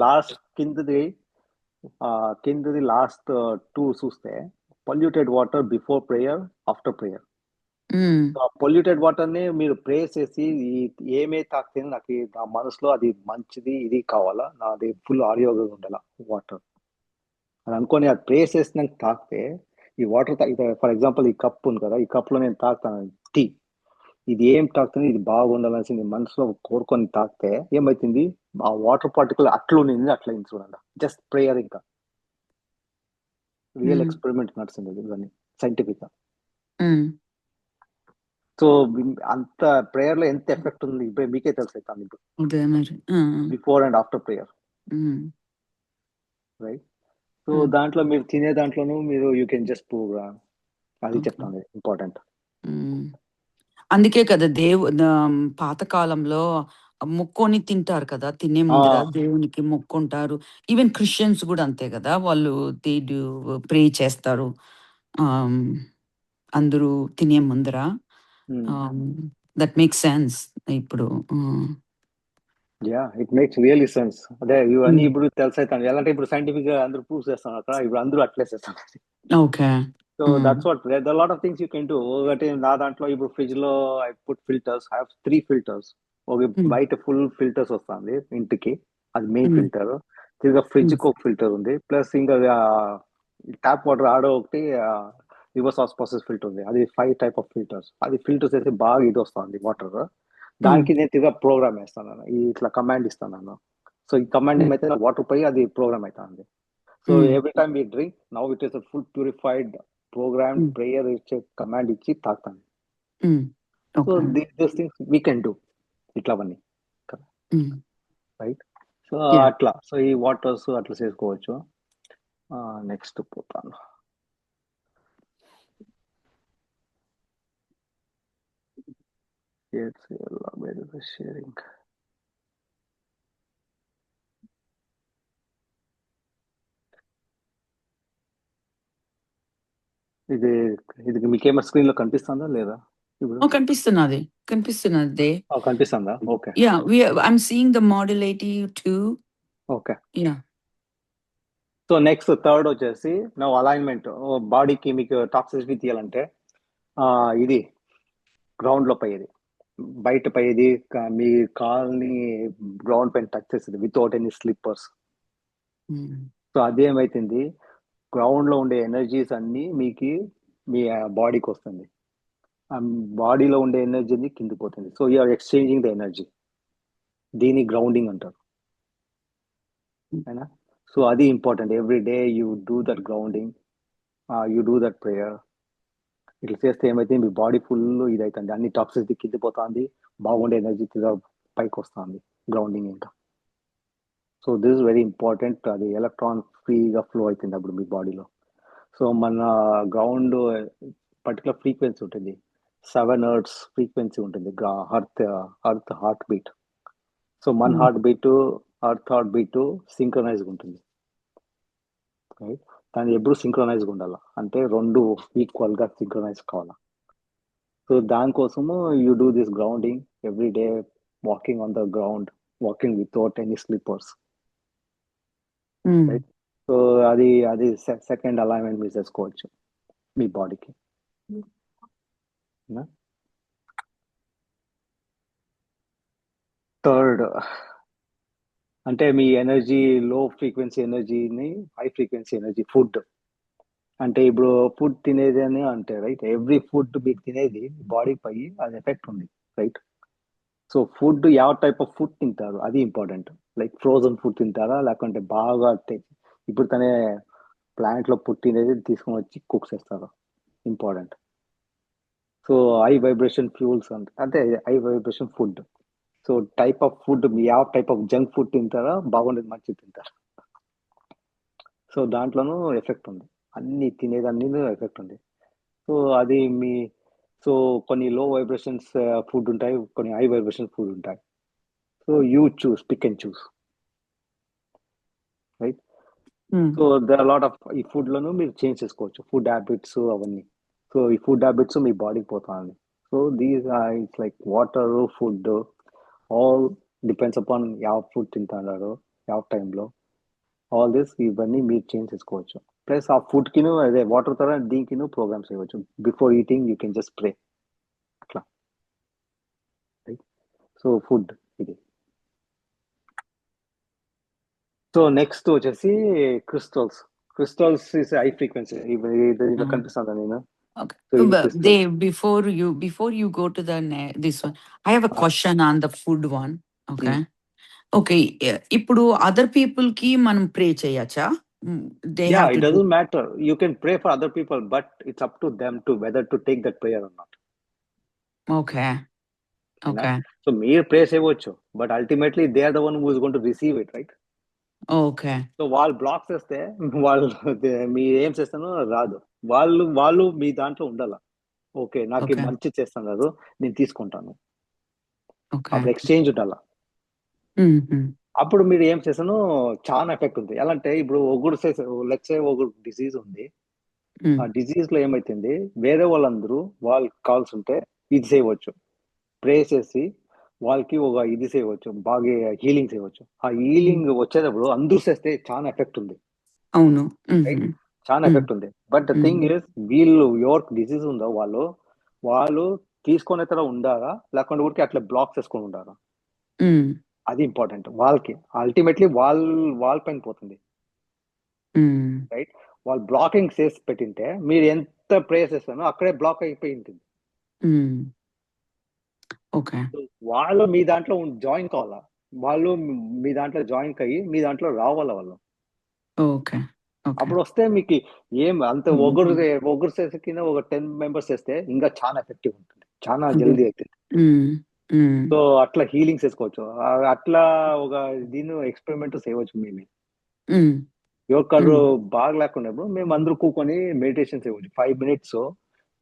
కిందది లాస్ట్ 2 చూస్తే polluted water before prayer, after prayer. Polluted water ని మీరు ప్రే చేసి ఏమే తాకితే నాకు నా మనసులో అది మంచిది, ఇది కావాలా, నాది ఫుల్ ఆరోగ్యంగా ఉండాల వాటర్ అని అనుకొని అది ప్రే చేసినాక తాకితే ఈ వాటర్ ఫర్ ఎగ్జాంపుల్ ఈ కప్ ఉంది కదా, ఈ కప్ లో నేను తాకుతాను టీ. ఇది ఏం తాకుతుంది, ఇది బాగుండాల్సింది మనసులో కోరుకొని తాకితే ఏమైతుంది, ఆ వాటర్ పార్టికల్ అట్లుంది, అట్లయింది చూడండి. Just prayer. ఇంకా రియల్ ఎక్స్పెరిమెంట్ నడుస్తుంది ఇవన్నీ సైంటిఫిక్ గా. సో అంత ప్రేయర్ లో ఎంత ఎఫెక్ట్ ఉంది ఇప్పుడు మీకే తెలుసు అవుతాను ఇప్పుడు before and after prayer, right. So దాంట్లో మీరు తినే దాంట్లోనూ మీరు యూ కెన్ జస్ట్ ప్రోగ్రామ్, అది చెప్తాను ఇంపార్టెంట్. అందుకే కదా పాతకాలంలో మొక్కొని తింటారు కదా, తినే ముందర దేవునికి మొక్కుంటారు. ఈవెన్ క్రిస్టియన్స్ కూడా అంతే కదా, వాళ్ళు ప్రే చేస్తారు అందరూ తినే ముందర. దట్ మేక్ సెన్స్ ఇప్పుడు. It makes really sense. అదే ఇవన్నీ ఇప్పుడు తెలుసు అవుతాను. ఎలాంటి ఇప్పుడు సైంటిఫిక్ గా అందరూ ప్రూవ్ చేస్తాను అక్కడ, ఇప్పుడు అందరూ అట్లే చేస్తాను. Okay. So that's what the lot of things you can do. ఒకటి నా దాంట్లో ఇప్పుడు ఫ్రిడ్జ్ లో I put filters, I have 3 filters. ఒక బయట ఫుల్ ఫిల్టర్స్ వస్తుంది ఇంటికి, అది మెయిన్ ఫిల్టర్. తిరిగా ఫ్రిడ్జ్ కి ఒక ఫిల్టర్ ఉంది, ప్లస్ ఇంకా ట్యాప్ వాటర్ ఆడో ఒకటి రివర్స్ ఆస్మోసిస్ ఫిల్టర్ ఉంది. అది 5 టైప్ ఆఫ్ ఫిల్టర్స్. అది ఫిల్టర్స్ అయితే బాగా ఇది వస్తుంది వాటర్. దానికి నేను తిరిగా ప్రోగ్రామ్ వేస్తాను, ఇట్లా కమాండ్ ఇస్తాను. సో ఈ కమాండ్ ఏమైతే వాటర్ పై అది ప్రోగ్రామ్ అవుతుంది. So every time we drink now it is full purified program prayer ఇచ్చే కమాండ్ ఇచ్చి తాగుతాను. So these things we can do ఇట్లావన్నీ, రైట్. సో అట్లా సో ఈ వాటర్స్ అట్లా చేసుకోవచ్చు. నెక్స్ట్ పోతాను. షేరింగ్. ఇది మీకేమో స్క్రీన్ లో కనిపిస్తుందా లేదా? కనిపిస్తున్నది. కనిపిస్తుందా? Okay. Yeah, I'm seeing the modulating too. Okay. Yeah. So next third వచ్చేసి నా అలైన్మెంట్. బాడీకి మీకు టాక్సిసిటీ తీయాలంటే ఇది గ్రౌండ్ లో పోయేది, బయట పోయేది, మీ కాల్ని గ్రౌండ్ పైన టచ్ చేస్తుంది వితౌట్ ఎనీ స్లిప్పర్స్. సో అదేమైతుంది, గ్రౌండ్ లో ఉండే ఎనర్జీస్ అన్ని మీకు మీ బాడీకి వస్తుంది, బాడీలో ఉండే ఎనర్జీని కింద పోతుంది. So you're exchanging the energy. దీన్ని గ్రౌండింగ్ అంటారు, అయినా. సో అది important. Every day you do that grounding, you do that prayer. ఇట్లా చేస్తే ఏమైతే మీ బాడీ ఫుల్ ఇది అవుతుంది, అన్ని టాక్సిసిటీ కింద పోతుంది, బాగుండే ఎనర్జీ పైకి వస్తుంది గ్రౌండింగ్ ఇంకా. So this is very important. అది ఎలక్ట్రాన్ ఫ్రీగా ఫ్లో అవుతుంది అప్పుడు మీ బాడీలో. సో మన గ్రౌండ్ పర్టికులర్ ఫ్రీక్వెన్సీ ఉంటుంది, 7 Hz ఫ్రీక్వెన్సీ ఉంటుంది అర్త్ హార్ట్ బీట్. సో మన heartbeat earth heartbeat సింక్రనైజ్గా ఉంటుంది, రైట్? దాన్ని ఎప్పుడు సింక్రనైజ్గా ఉండాలి అంటే 2 ఈక్వల్గా సింక్రనైజ్ కావాలా. సో దానికోసము you do this grounding every day, walking on the ground, walking without any slippers, right? So అది సెకండ్ అలైన్మెంట్ మీరు చేసుకోవచ్చు మీ బాడీకి. థర్డ్ అంటే మీ ఎనర్జీ, లో ఫ్రీక్వెన్సీ ఎనర్జీని హై ఫ్రీక్వెన్సీ ఎనర్జీ. ఫుడ్ అంటే ఇప్పుడు ఫుడ్ తినేది అని అంటే, రైట్? ఎవ్రీ ఫుడ్ మీరు తినేది బాడీ పై అది ఎఫెక్ట్ ఉంది, రైట్? సో ఫుడ్ ಯಾವ టైప్ ఆఫ్ ఫుడ్ తింటారు అది ఇంపార్టెంట్. లైక్ ఫ్రోజన్ ఫుడ్ తింటారా, లేకుంటే బాగా ఇప్పుడు తనే ప్లాంట్ లో పుట్టినది తీసుకొని వచ్చి కుక్ చేస్తారు, important. So high vibration fuels అంటే high vibration food. So type of food, మీ ಯಾವ టైప్ ఆఫ్ జంక్ ఫుడ్ తింటారా, బాగుండేది మంచిది తింటారా. సో దాంట్లోనూ ఎఫెక్ట్ ఉంది, అన్ని తినేది అన్ని ఎఫెక్ట్ ఉంది. సో అది సో కొన్ని లో వైబ్రేషన్స్ ఫుడ్ ఉంటాయి, కొన్ని హై వైబ్రేషన్ ఫుడ్ ఉంటాయి. So you choose, pick and choose, right? So there lot of ఈ ఫుడ్ లను మీరు చేంజ్ చేసుకోవచ్చు, ఫుడ్ హ్యాబిట్స్ అవన్నీ. సో ఈ ఫుడ్ హ్యాబిట్స్ మీ బాడీకి పోతుంది. So these it's like water, food, all depends upon ಯಾವ ఫుడ్ తింటున్నారు, ಯಾವ టైంలో, ఆల్ దిస్ ఇవన్నీ మీరు చేంజ్ చేసుకోవచ్చు. ప్లస్ ఆ ఫుడ్ కిను అదే వాటర్ తర్వాత దీనికి ప్రోగ్రామ్స్ చేయవచ్చు. Before eating you can just ప్రే, అట్లా, రైట్? సో ఫుడ్ ఇది. సో నెక్స్ట్ వచ్చేసి క్రిస్టల్స్ ఇస్ హై ఫ్రీక్వెన్సీ. ఇది కనిపిస్తుందా నేను? Okay. So in But crystal. before you go to this one, I have a question on the food one. Okay. Okay. ఇప్పుడు other people కి మనం pray చేయొచ్చా? They Yeah, have it to doesn't matter. You can pray for other people, but it's up to them to whether to take that prayer or not. Okay. Okay. Okay. So mere pray చేయవచ్చు, but ultimately they are the one who is going to receive it, right? Okay. So వాళ్ళు black చేస్తే వాళ్ళు మీ ఏం చేస్తానో రాదు. వాళ్ళు మీ దాంట్లో ఉండాల. ఓకే, నాకు Okay. మంచి చేస్తున్నారు, నేను తీసుకుంటాను. Okay. అప్పుడు ఎక్స్చేంజ్ ఉండాల. అప్పుడు మీరు ఏం చేస్తానో చాలా ఎఫెక్ట్ ఉంది. ఎలా అంటే ఇప్పుడు ఒక డిసీజ్ ఉంది, ఆ డిసీజ్ లో ఏమైతుంది, వేరే వాళ్ళందరూ వాళ్ళకి కావాల్సి ఉంటే ఇది చేయవచ్చు, ప్రే చేసి వాళ్ళకి ఒక ఇది చేయవచ్చు, బాగా హీలింగ్ చేయవచ్చు. ఆ హీలింగ్ వచ్చేటప్పుడు అందరూ చేస్తే చాలా ఎఫెక్ట్ ఉంది, అవును. చాలా ఎఫెక్ట్ ఉంది. బట్ ద థింగ్ ఇస్, వీళ్ళు ఎవరికి డిసీజ్ ఉందో వాళ్ళు తీసుకునే తర ఉండారా, లేకుంటే ఊరికి అట్లా బ్లాక్ చేసుకొని ఉండారా, అది ఇంపార్టెంట్. వాళ్ళకి అల్టిమేట్లీ వాళ్ళ పైన పోతుంది, రైట్? వాళ్ళు బ్లాకింగ్ చేసి పెట్టింటే మీరు ఎంత ప్రే చేస్తానో అక్కడే బ్లాక్ అయిపోయి ఉంటుంది. వాళ్ళు మీ దాంట్లో జాయిన్ కావాలా, వాళ్ళు మీ దాంట్లో జాయిన్ అయ్యి మీ దాంట్లో రావాలా వాళ్ళు. అప్పుడు వస్తే మీకు ఏం అంత ఒకరు చేసే కింద ఒక 10 members చేస్తే ఇంకా చాలా ఎఫెక్టివ్ ఉంటుంది, చాలా జల్దీ అవుతుంది. సో అట్లా హీలింగ్ చేసుకోవచ్చు. అట్లా ఒక దీన్ని ఎక్స్పెరిమెంట్ చేయవచ్చు. మేము ఎవరు బాగా లేకుండా మేము అందరూ కూకొని మెడిటేషన్ చేయవచ్చు 5 minutes.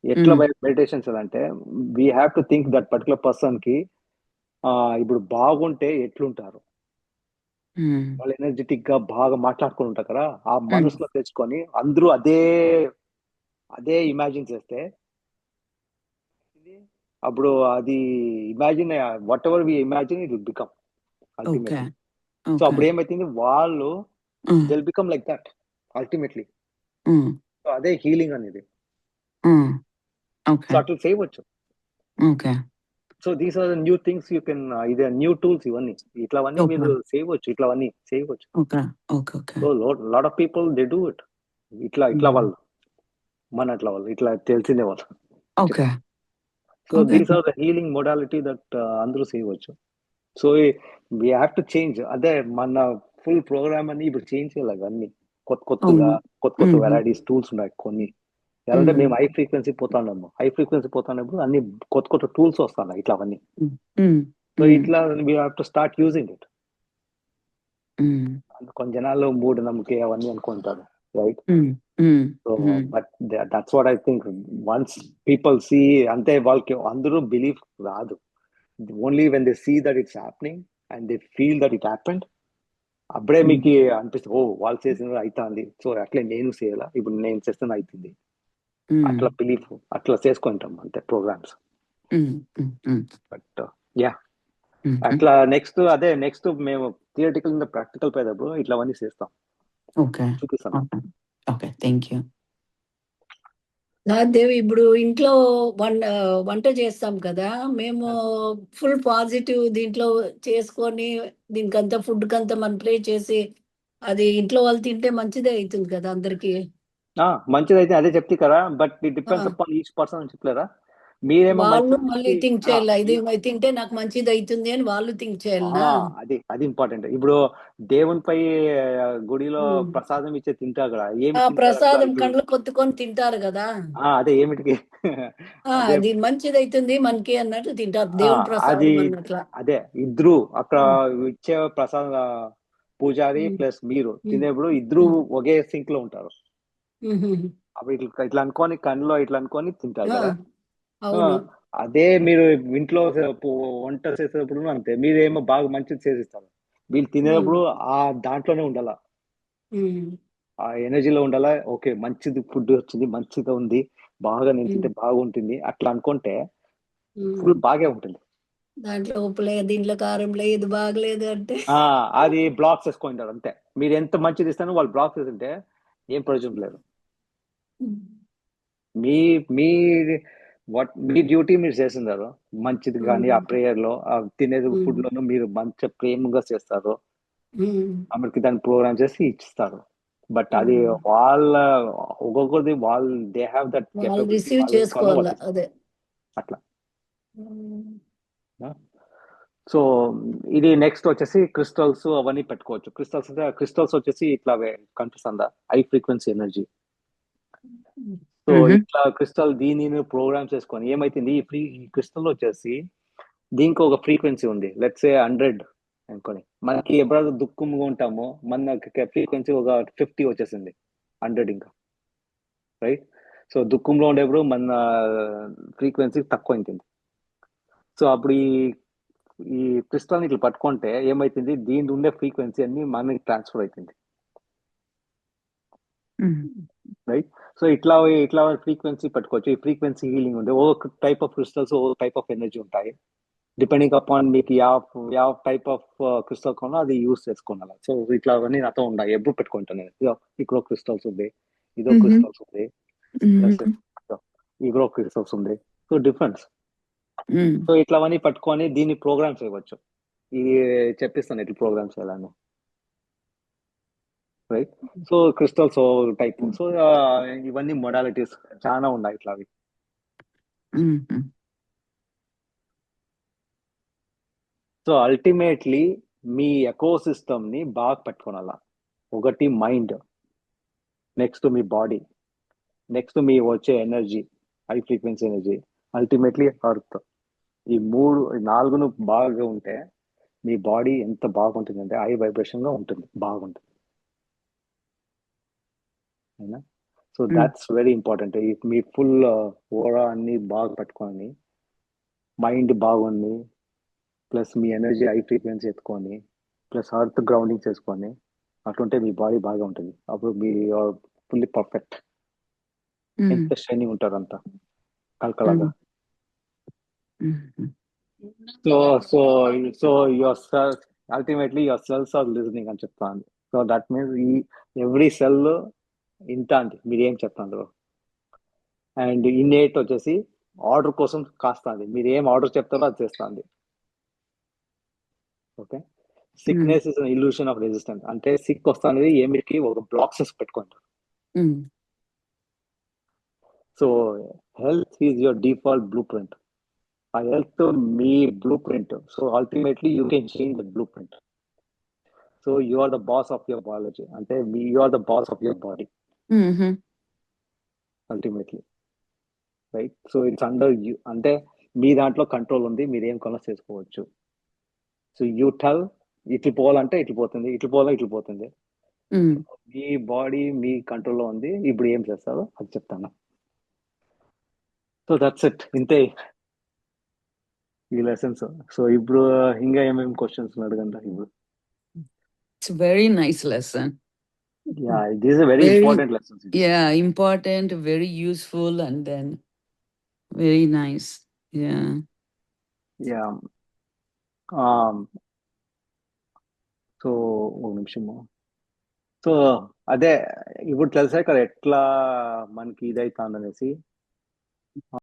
ఎట్లా మెడిటేషన్స్ అంటే we have to think that particular person కి ఇప్పుడు బాగుంటే ఎట్లుంటారు, వాళ్ళు ఎనర్జెటిక్ గా బాగా మాట్లాడుకుని ఉంటారు కదా, ఆ మనసులో తెచ్చుకొని అందరూ అదే ఇమాజిన్ చేస్తే అప్పుడు అది imagine what ever we imagine it will become ultimately. So అప్పుడు ఏమైతుంది, వాళ్ళు will become like that ultimately. So అదే హీలింగ్ అనేది. సో అట్లా చేయవచ్చు. So these are the new things you can, ఇది న్యూ టూల్స్ ఇవన్నీ, ఇట్లావన్నీ మీరు చేయవచ్చు, ఇట్లావన్నీ చేయవచ్చు. So lot of people they do it. ఇట్లా వాళ్ళు మన అట్లా వాళ్ళు ఇట్లా తెలిసిందే వాళ్ళు. So these are the healing modality that అందరూ చేయవచ్చు. So we have to change. అదే మన ఫుల్ ప్రోగ్రామ్ అని ఇప్పుడు చేంజ్ చేయాలి. అన్ని కొత్త వెరైటీస్ టూల్స్ ఉన్నాయి కొన్ని. అంటే మేము హై ఫ్రీక్వెన్సీ పోతాము, హై ఫ్రీక్వెన్సీ పోతున్నప్పుడు అన్ని కొత్త టూల్స్ వస్తున్నాయి ఇట్లా అవన్నీ. సో ఇట్లా we have to start using it. కొన్ని జనాలు మూఢనమ్మకి అవన్నీ అనుకుంటారు, రైట్? So but that's what I think. Once people see, అంటే వాళ్ళకి అందరూ బిలీఫ్ రాదు. Only when they see that it's happening and they feel that it happened, అప్పుడే మీకు అనిపిస్తుంది, ఓ వాళ్ళు చేసిన అవుతుంది, సో అట్లే నేను చేయాలా, ఇప్పుడు నేను చేస్తున్నా అవుతుంది. అట్లా బిలీఫ్ అట్లా చేసుకుంటాం అంతే ప్రోగ్రామ్స్. బట్ యా, అట్లా నెక్స్ట్ మేము థియరిటికల్ ఇంకా ప్రాక్టికల్ పోయేటప్పుడు ఇట్లావన్నీ చేస్తాం, చూపిస్తాం. Okay, thank you. దేవి, ఇప్పుడు ఇంట్లో వంట చేస్తాం కదా, మేము ఫుల్ పాజిటివ్ దీంట్లో చేసుకొని దీనికంతా ఫుడ్ కంతా మనం ప్రే చేసి అది ఇంట్లో వాళ్ళు తింటే మంచిదే అవుతుంది కదా అందరికి. మంచిదైతే అదే చెప్తే కదా, but it depends upon each person అని చెప్పలేరా? మీరేమో వాళ్ళు మళ్ళీ థింక్ చేయాలి, ఇది తింటే నాకు మంచిది అవుతుంది అని వాళ్ళు థింక్ చేయాలనా? అది ఇంపార్టెంట్. ఇప్పుడు దేవునిపై గుడిలో ప్రసాదం ఇచ్చే తింటారు కదా, ఏమి ప్రసాదం కండ్లు కొత్తుకొని తింటారు కదా, అదే ఏమిటికి అది మంచిది అవుతుంది మనకి అన్నట్టు తింటారు దేవుని ప్రసాదం అన్నట్లా. అదే ఇద్దరు అక్కడ ఇచ్చే ప్రసాదం పూజారి ప్లస్ మీరు తినేప్పుడు ఇద్దరు ఒకే సింక్ లో ఉంటారు. అప్పుడు ఇట్లా అనుకొని కన్నులో ఇట్లా అనుకొని తింటారు కదా. అదే మీరు ఇంట్లో వంట చేసేటప్పుడు అంతే, మీరేమో బాగా మంచిది చేసిస్తారు, వీళ్ళు తినేటప్పుడు ఆ దాంట్లోనే ఉండాలా, ఆ ఎనర్జీలో ఉండాలా. ఓకే, మంచిది ఫుడ్ వచ్చింది, మంచిగా ఉంది, బాగా నేను తింటే బాగుంటుంది అట్లా అనుకుంటే ఫుల్ బాగా ఉంటుంది. దాంట్లో ఉప్పు లేదు, దీంట్లో కారం లేదు, బాగలేదు అంటే అది బ్లాక్ చేసుకుంటారు అంతే. మీరు ఎంత మంచిది ఇస్తానో వాళ్ళు బ్లాక్ చేస్తుంటే ఏం ప్రయోజనం లేదు. మీ మీ మీ డ్యూటీ మీరు చేస్తున్నారు మంచిది, కానీ ఆ ప్రేయర్ లో తినేది ఫుడ్ లోను మీరు మంచి ప్రేమగా చేస్తారు, అమెరికా దాన్ని ప్రోగ్రామ్ చేసి ఇచ్చిస్తారు. బట్ అది వాళ్ళ ఒక్కొక్కరిది వాళ్ళు దే హ్యావ్ దట్ రిసీవ్ చేసుకోవాలి అదే అట్లా. సో ఇది నెక్స్ట్ వచ్చేసి క్రిస్టల్స్ అవన్నీ పెట్టుకోవచ్చు. క్రిస్టల్స్ వచ్చేసి ఇట్లా కనిపిస్తుందా, హై ఫ్రీక్వెన్సీ ఎనర్జీ. సో ఇట్లా క్రిస్టల్ దీనిని ప్రోగ్రామ్ చేసుకొని ఏమైతుంది, ఈ క్రిస్టల్ వచ్చేసి దీనికి ఒక ఫ్రీక్వెన్సీ ఉంది, లెట్స్ సే 100 అనుకోని. మనకి ఎప్పుడైతే దుఃఖంగా ఉంటామో మన ఫ్రీక్వెన్సీ ఒక 50 వచ్చేసింది, 100 ఇంకా, రైట్? సో దుఃఖంలో ఉండేప్పుడు మన ఫ్రీక్వెన్సీ తక్కువ అవుతుంది. సో అప్పుడు ఈ క్రిస్టల్ ఇట్లా పట్టుకుంటే ఏమైతుంది, దీని ఉండే ఫ్రీక్వెన్సీ అన్ని మనకి ట్రాన్స్ఫర్ అవుతుంది, రైట్? సో ఇట్లా ఫ్రీక్వెన్సీ పట్టుకోవచ్చు. ఈ ఫ్రీక్వెన్సీ హీలింగ్ ఉంది. ఓ టైప్ ఆఫ్ క్రిస్టల్స్ ఓ టైప్ ఆఫ్ ఎనర్జీ ఉంటాయి, డిపెండింగ్ అపాన్ మీకు యా టైప్ ఆఫ్ క్రిస్టల్ కొన్నా అది యూస్ చేసుకోవాలి. సో ఇట్లా అవన్నీ నాతో ఉన్నాయి, ఎప్పుడు పెట్టుకుంటాను నేను. ఇక్కడ క్రిస్టల్స్ ఉంది, ఇదో క్రిస్టల్స్ ఉంది, ఇగో క్రిస్టల్స్ ఉంది. So difference. సో ఇట్లా అవన్నీ పట్టుకొని దీన్ని ప్రోగ్రామ్ చేయవచ్చు. ఇది చెప్పిస్తాను ఇట్లా ప్రోగ్రామ్ చేయాలని, right? So crystals type. So ఇవన్నీ మొడాలిటీస్ చాలా ఉన్నాయి ఇట్లా. అవి సో అల్టిమేట్లీ మీ ఎకో సిస్టమ్ ని బాగా పెట్టుకోనాలా. ఒకటి మైండ్, నెక్స్ట్ మీ బాడీ, నెక్స్ట్ మీ వచ్చే energy, high frequency energy, ultimately earth. ఈ 4 బాగా ఉంటే మీ బాడీ ఎంత బాగుంటుంది అంటే హై వైబ్రేషన్ గా ఉంటుంది, బాగుంటుంది. అయినా సో దాట్స్ వెరీ ఇంపార్టెంట్. మీ ఫుల్ ఓరా అన్ని బాగా పెట్టుకొని, మైండ్ బాగుంది, ప్లస్ మీ ఎనర్జీ హై ఫ్రీక్వెన్సీ ఎత్తుకొని, ప్లస్ అర్త్ గ్రౌండింగ్ చేసుకొని, అట్లుంటే మీ బాడీ బాగా ఉంటుంది. అప్పుడు మీ ఫుల్లీ పర్ఫెక్ట్, ఎంత షైనింగ్ ఉంటారు అంతా కలకలాగా. So your cells, ultimately your cells are listening అని చెప్తాను. So that means every cell ఇంత అండి మీరు ఏం చెప్తారు. అండ్ ఇన్నేట్ వచ్చేసి ఆర్డర్ కోసం కాస్తుంది, మీరు ఏం ఆర్డర్ చెప్తారో అది చేస్తుంది. Okay, sickness is an illusion of resistance. అంటే సిక్ వస్తుంది ఏమిటికి, ఒక బ్లాక్సెస్ పెట్టుకుంటారు. So health is your default blueprint. ఆ హెల్త్ మీ blueprint. So ultimately you can change the blueprint. So you are the boss of your biology, అంటే you are the boss of your body ultimately, right? So it's under you, అంటే మీ దాంట్లో control ఉంది, మీరు ఏం కొనస్ చేసుకోవచ్చు. So you tell, ఇట్లు పోవాలంటే ఇట్లు పోతుంది, ఇట్లు పోవాలా ఇట్లు పోతుంది. Mm. మీ బాడీ మీ కంట్రోల్లో ఉంది, ఇప్పుడు ఏం చేస్తారో అది చెప్తాను. సో దట్స్ ఇట్, ఇంతే ఈ లెసన్స్. సో ఇప్పుడు ఇంకా ఏమేమి క్వశ్చన్స్ అడగండి ఇప్పుడు. It's a very nice lesson. Yeah, these are very Very, important lessons. yeah, important, very useful, and then very nice. Yeah. Yeah. So ఒక నిమిషము. సో అదే ఇప్పుడు తెలుసా ఇక్కడ ఎట్లా మనకి ఇదైతుంది అనేసి.